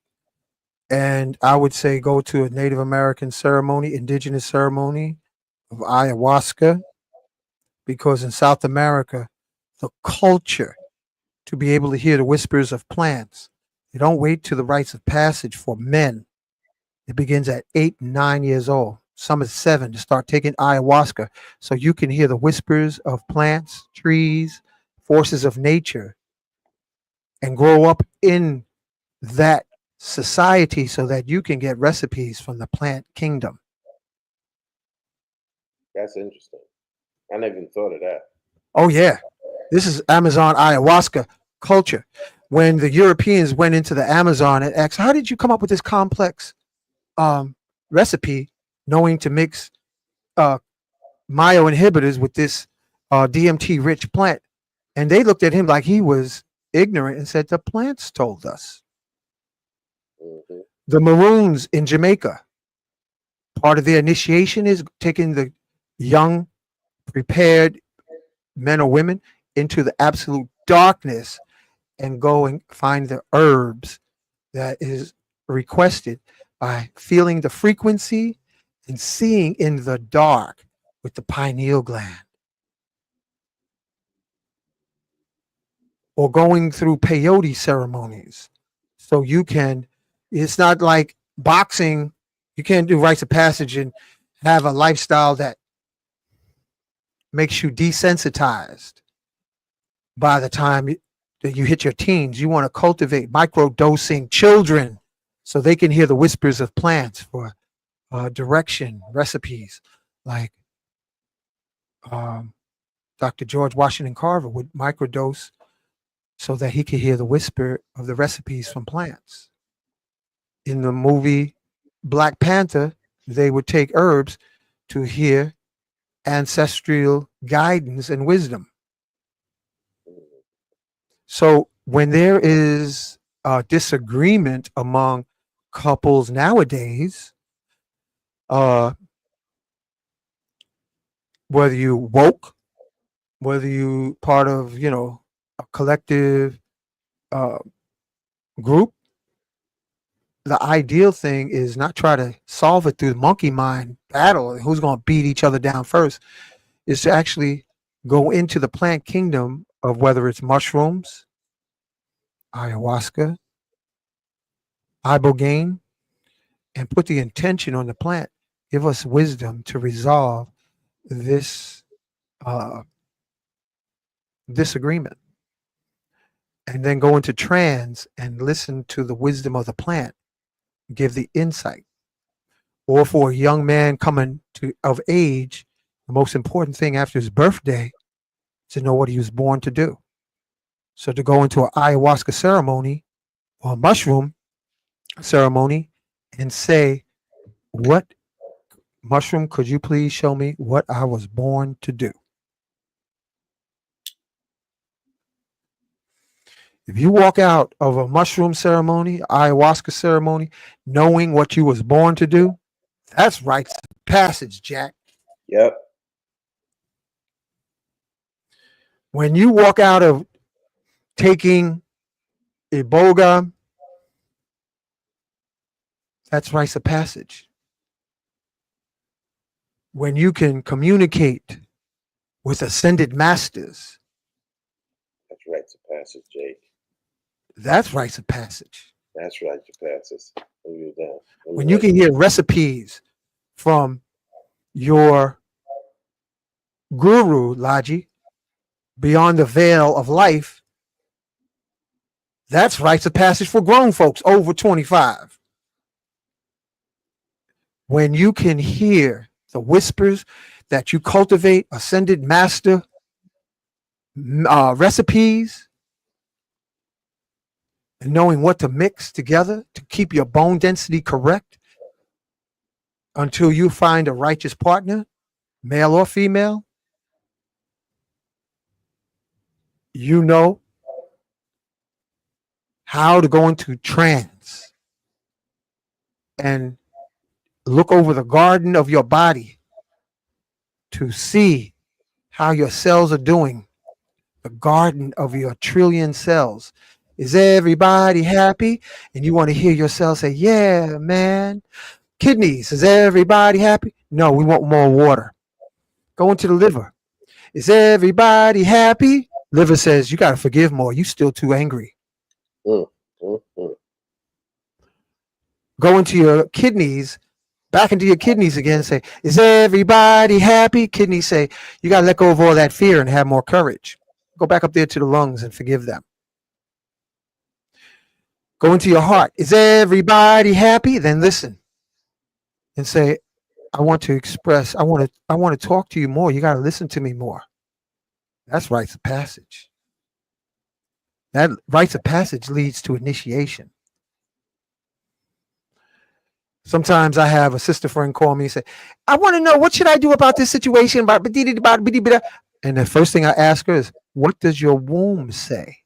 And I would say go to a Native American ceremony, indigenous ceremony of ayahuasca, because in South America, the culture to be able to hear the whispers of plants, they don't wait to the rites of passage for men. It begins at 8 and 9 years old. Some at 7 to start taking ayahuasca so you can hear the whispers of plants, trees, forces of nature, and grow up in that society so that you can get recipes from the plant kingdom. That's interesting. I never even thought of that. Oh, yeah. This is Amazon ayahuasca culture. when the Europeans went into the Amazon and asked, how did you come up with this complex recipe, knowing to mix myo-inhibitors with this DMT-rich plant? And they looked at him like he was ignorant and said, the plants told us. Mm-hmm. The Maroons in Jamaica, part of their initiation is taking the young, prepared men or women into the absolute darkness and go and find the herbs that is requested by feeling the frequency and seeing in the dark with the pineal gland. Or going through peyote ceremonies. So you can, it's not like boxing. You can't do rites of passage and have a lifestyle that makes you desensitized by the time that you hit your teens. You want to cultivate micro-dosing children so they can hear the whispers of plants for direction, recipes, like Dr. George Washington Carver would microdose so that he could hear the whisper of the recipes from plants. In the movie Black Panther, they would take herbs to hear ancestral guidance and wisdom. So when there is a disagreement among couples nowadays, whether you woke, whether you part of, a collective group, the ideal thing is not try to solve it through the monkey mind battle, who's going to beat each other down first, is to actually go into the plant kingdom of whether it's mushrooms, ayahuasca, ibogaine, and put the intention on the plant. Give us wisdom to resolve this disagreement. And then go into trance and listen to the wisdom of the plant, give the insight. Or for a young man coming of age, the most important thing after his birthday is to know what he was born to do. So to go into an ayahuasca ceremony or a mushroom ceremony and say, what mushroom could you please show me what I was born to do? If you walk out of a mushroom ceremony, ayahuasca ceremony, knowing what you was born to do, that's rites of passage, Jack. Yep. When you walk out of taking iboga, that's rites of passage. When you can communicate with ascended masters, That's rites of passage, Jake. that's rites of passage. That's rites of passage. When you can hear recipes from your guru, Laji, beyond the veil of life, that's rites of passage for grown folks over 25. When you can hear the whispers that you cultivate, ascended master recipes, and knowing what to mix together to keep your bone density correct until you find a righteous partner, male or female, you know how to go into trance and look over the garden of your body to see how your cells are doing, the garden of your trillion cells. Is everybody happy? And you want to hear yourself say, yeah, man. Kidneys, is everybody happy? No, we want more water. Go into the liver. Is everybody happy? Liver says, you got to forgive more. You still too angry. Go into your kidneys, back into your kidneys again and say, is everybody happy? Kidneys say, you got to let go of all that fear and have more courage. Go back up there to the lungs and forgive them. Go into your heart. Is everybody happy? Then listen and say, I want to express, I want to talk to you more. You got to listen to me more. That's rites of passage. That rites of passage leads to initiation. Sometimes I have a sister friend call me and say, I want to know, what should I do about this situation? And the first thing I ask her is, what does your womb say?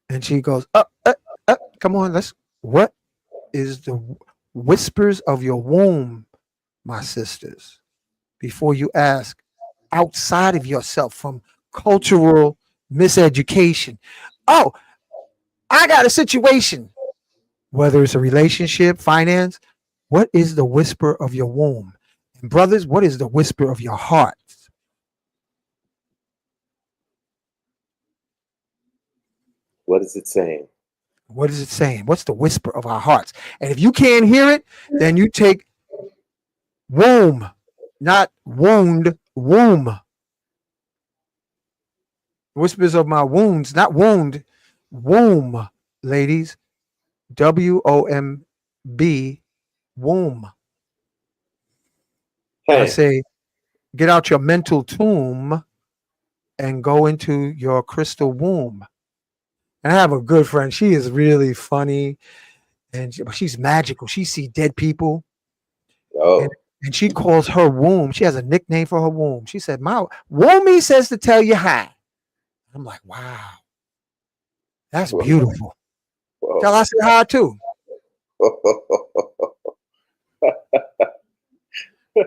And she goes, come on, what is the whispers of your womb, my sisters, before you ask outside of yourself from cultural miseducation. Oh, I got a situation, whether it's a relationship, finance. What is the whisper of your womb? And brothers, what is the whisper of your heart? What is it saying? What is it saying? What's the whisper of our hearts? And if you can't hear it, then you take womb, not wound, womb. Whispers of my wounds, not wound, womb, ladies. WOMB, womb. I say, get out your mental tomb and go into your crystal womb. And I have a good friend. She is really funny, and she's magical. She sees dead people. Oh. And she calls her womb. She has a nickname for her womb. She said, my womb says to tell you hi. I'm like, wow, that's beautiful. Tell I say hi too.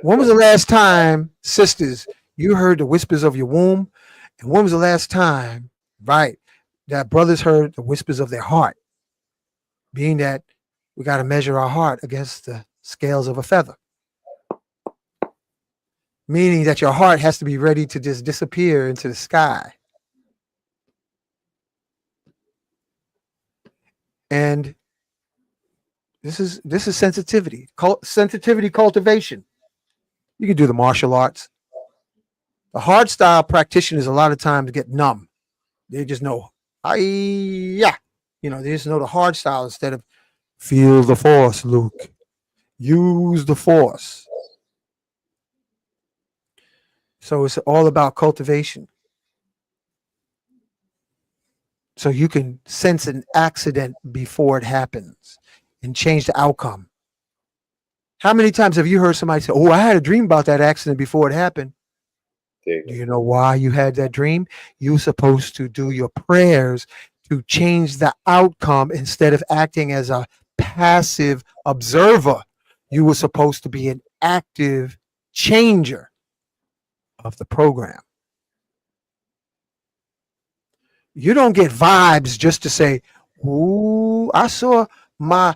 When was the last time, sisters, you heard the whispers of your womb? And when was the last time, right, that brothers heard the whispers of their heart? Being that we got to measure our heart against the scales of a feather. Meaning that your heart has to be ready to just disappear into the sky. And this is sensitivity, sensitivity cultivation. You can do the martial arts. The hard style practitioners a lot of times get numb. They just know, they just know the hard style instead of feel the force, Luke. Use the force. So it's all about cultivation. So you can sense an accident before it happens and change the outcome. How many times have you heard somebody say, oh, I had a dream about that accident before it happened? Do you know why you had that dream? You're supposed to do your prayers to change the outcome instead of acting as a passive observer. You were supposed to be an active changer of the program. You don't get vibes just to say, ooh, I saw my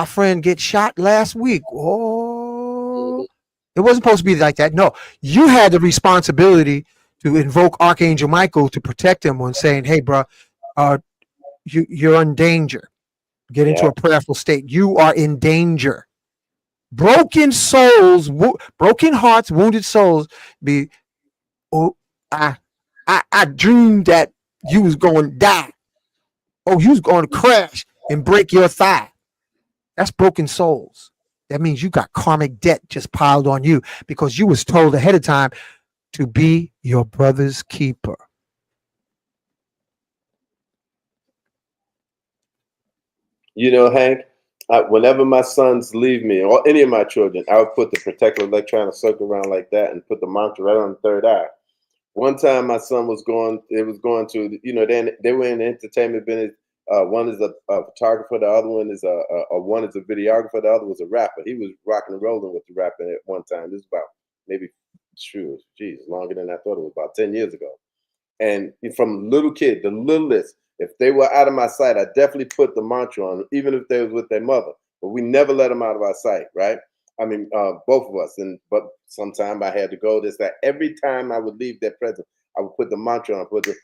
friend get shot last week. Oh, it wasn't supposed to be like that. No, you had the responsibility to invoke Archangel Michael to protect him when saying, hey, bro, you're in danger. Get into a prayerful state. You are in danger. Broken souls, broken hearts, wounded souls be, oh, I dreamed that you was going to die. Oh, you was going to crash and break your thigh. That's broken souls. That means you got karmic debt just piled on you because you was told ahead of time to be your brother's keeper. You know, Hank, whenever my sons leave me, or any of my children, I would put the protective electronic circle around like that and put the mantra right on the third eye. One time my son was going to, they were in the entertainment business. One is a photographer, the other one is one is a videographer, the other was a rapper. He was rocking and rolling with the rapping at one time. This is about maybe, longer than I thought it was, about 10 years ago. And from little kid, the littlest, if they were out of my sight, I definitely put the mantra on, even if they was with their mother. But we never let them out of our sight, right? I mean, both of us. But sometime I had to go this, that. Every time I would leave that present, I would put the mantra on, put the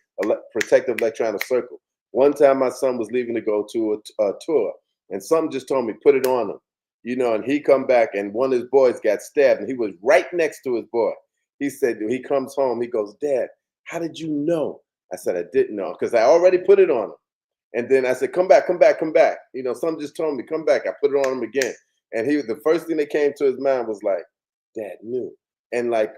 protective electronic circle. One time my son was leaving to go to a tour, and something just told me, put it on him. And he come back, and one of his boys got stabbed, and he was right next to his boy. He said, he comes home, he goes, Dad, how did you know? I said, I didn't know, because I already put it on him. And then I said, come back. Something just told me, come back. I put it on him again. And the first thing that came to his mind was like, Dad knew. And like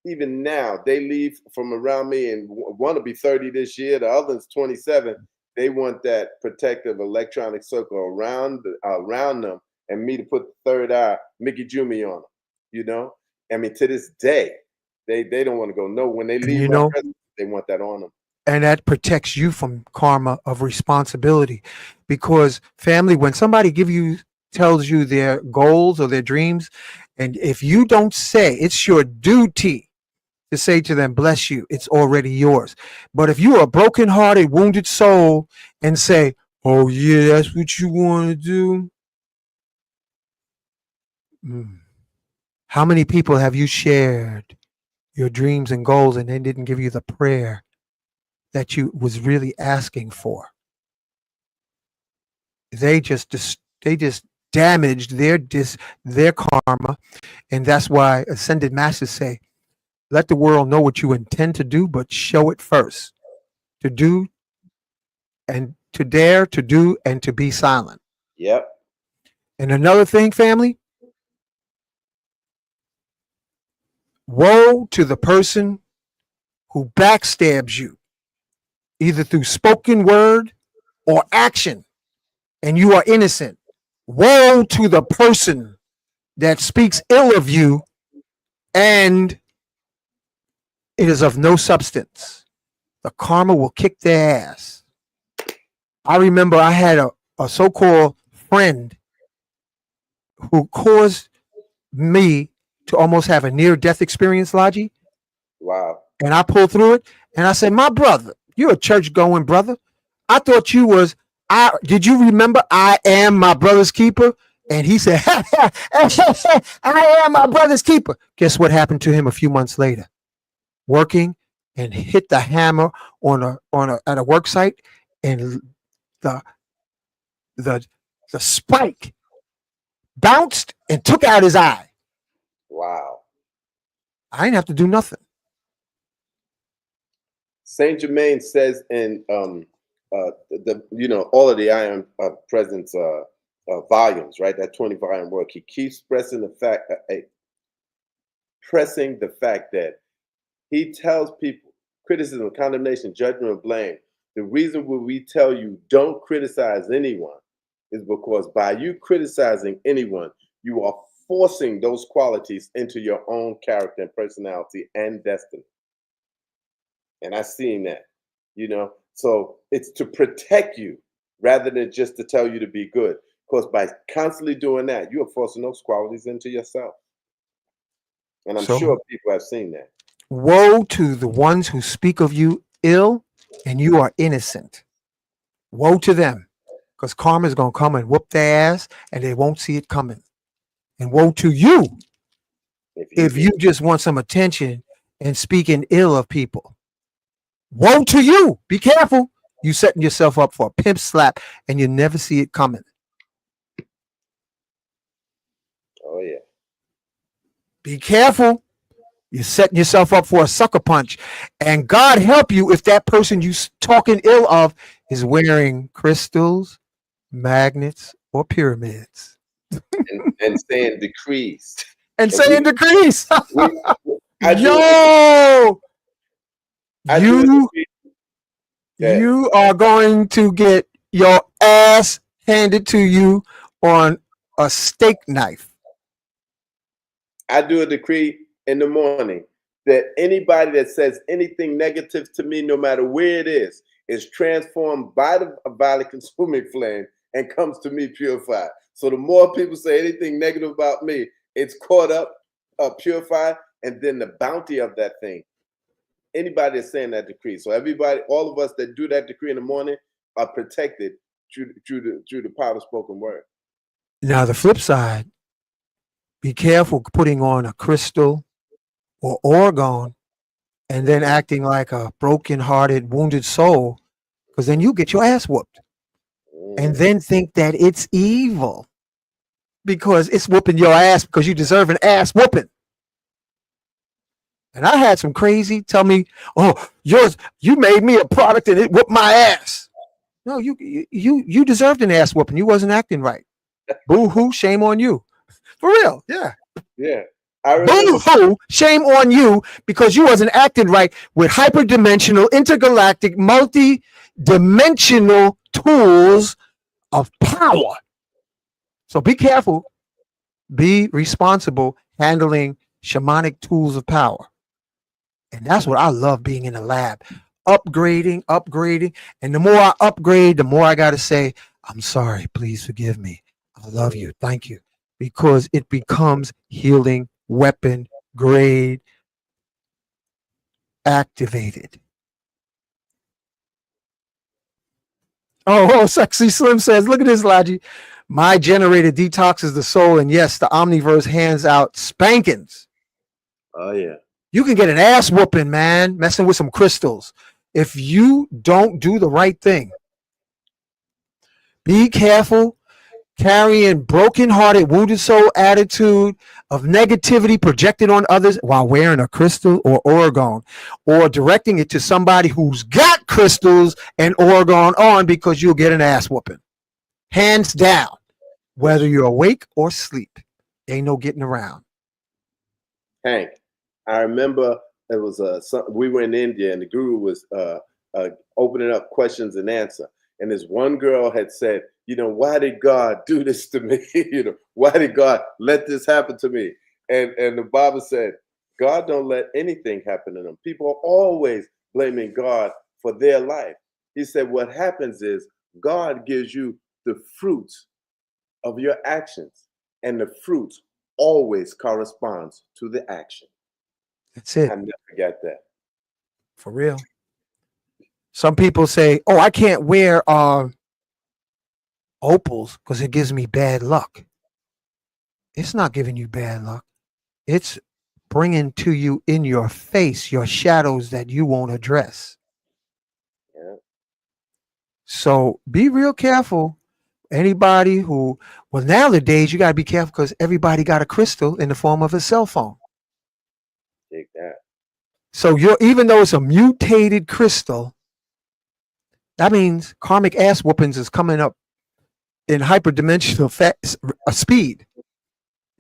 even now, they leave from around me and want to be 30 this year. The other's 27. They want that protective electronic circle around them, and me to put the third eye, Mickey Jumi on them. You know, I mean, to this day, they don't want to go. No, when they leave my presence, they want that on them. And that protects you from karma of responsibility, because family, when somebody tells you their goals or their dreams, and if you don't say, it's your duty to say to them, bless you, it's already yours. But if you are a broken-hearted, wounded soul and say, oh yeah, that's what you want to do. How many people have you shared your dreams and goals and they didn't give you the prayer that you was really asking for? They just damaged their karma, and that's why ascended masters say, let the world know what you intend to do, but show it first. To do and to dare to do and to be silent. Yep. And another thing, family, woe to the person who backstabs you, either through spoken word or action, and you are innocent. Woe to the person that speaks ill of you and it is of no substance. The karma will kick their ass. I remember I had a so-called friend who caused me to almost have a near-death experience, Logie. Wow. And I pulled through it, and I said, my brother, you're a church-going brother. I thought you was, did you remember I am my brother's keeper? And he said, I am my brother's keeper. Guess what happened to him a few months later? Working and hit the hammer at a work site, and the spike bounced and took out his eye. Wow. I didn't have to do nothing. Saint Germain says in all of the I Am Presence volumes, right? That 20 volume work. He keeps pressing the fact that he tells people criticism, condemnation, judgment, and blame. The reason why we tell you don't criticize anyone is because by you criticizing anyone, you are forcing those qualities into your own character and personality and destiny. And I've seen that, So it's to protect you rather than just to tell you to be good. Because by constantly doing that, you are forcing those qualities into yourself. And I'm sure people have seen that. Woe to the ones who speak of you ill and you are innocent. Woe to them, because karma is going to come and whoop their ass and they won't see it coming. And woe to you if you just want some attention and speaking ill of people. Woe to you. Be careful. You setting yourself up for a pimp slap and you never see it coming. Oh, yeah. Be careful. You're setting yourself up for a sucker punch. And God help you if that person you talking ill of is wearing crystals, magnets, or pyramids. and saying decrees. And saying decrees. You are going to get your ass handed to you on a steak knife. I do a decree in the morning that anybody that says anything negative to me, no matter where it is transformed by the violet consuming flame and comes to me purified. So the more people say anything negative about me, it's caught up, purified, and then the bounty of that thing. Anybody that's saying that decree. So everybody, all of us that do that decree in the morning are protected through the power of spoken word. Now the flip side, be careful putting on a crystal or orgone and then acting like a broken-hearted, wounded soul, because then you get your ass whooped. And then think that it's evil because it's whooping your ass because you deserve an ass whooping. And I had some crazy tell me, oh, you made me a product and it whooped my ass. No, you deserved an ass whooping. You wasn't acting right. Boo-hoo, shame on you. For real, yeah. Yeah. I remember. Boo-hoo, shame on you because you wasn't acting right with hyperdimensional, intergalactic, multi-dimensional tools of power. So be careful. Be responsible handling shamanic tools of power. And that's what I love being in the lab. Upgrading. And the more I upgrade, the more I got to say, I'm sorry, please forgive me. I love you. Thank you. Because it becomes healing weapon grade activated. Oh, Sexy Slim says, look at this, Laji. My generated detoxes the soul. And yes, the Omniverse hands out spankings. Oh, yeah. You can get an ass whooping, man, messing with some crystals. If you don't do the right thing, be careful carrying broken-hearted, wounded soul attitude of negativity projected on others while wearing a crystal or orgone, or directing it to somebody who's got crystals and orgone on, because you'll get an ass whooping. Hands down, whether you're awake or asleep. Ain't no getting around. Hank, I remember it was we were in India and the guru was opening up questions and answer. And this one girl had said, why did God do this to me? Why did God let this happen to me? And the Bible said, God don't let anything happen to them. People are always blaming God for their life. He said, what happens is God gives you the fruits of your actions, and the fruit always corresponds to the action. That's it. I never forget that. For real. Some people say, oh, I can't wear opals because it gives me bad luck. It's not giving you bad luck. It's bringing to you in your face your shadows that you won't address. Yeah. So be real careful. Anybody who, well, nowadays you got to be careful because everybody got a crystal in the form of a cell phone. Take that. So even though it's a mutated crystal, that means karmic ass whoopings is coming up in hyperdimensional speed.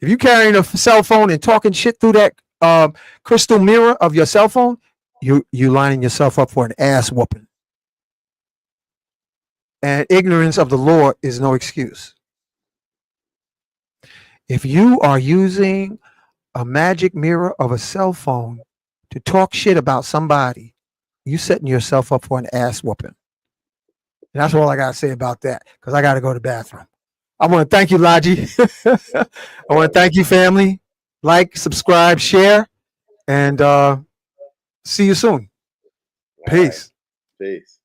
If you're carrying a cell phone and talking shit through that crystal mirror of your cell phone, you lining yourself up for an ass whooping. And ignorance of the Lord is no excuse. If you are using a magic mirror of a cell phone to talk shit about somebody, you setting yourself up for an ass whooping. And that's all I got to say about that, because I got to go to the bathroom. I want to thank you, Laji. I want to thank you, family. Like, subscribe, share, and see you soon. Peace. Right. Peace.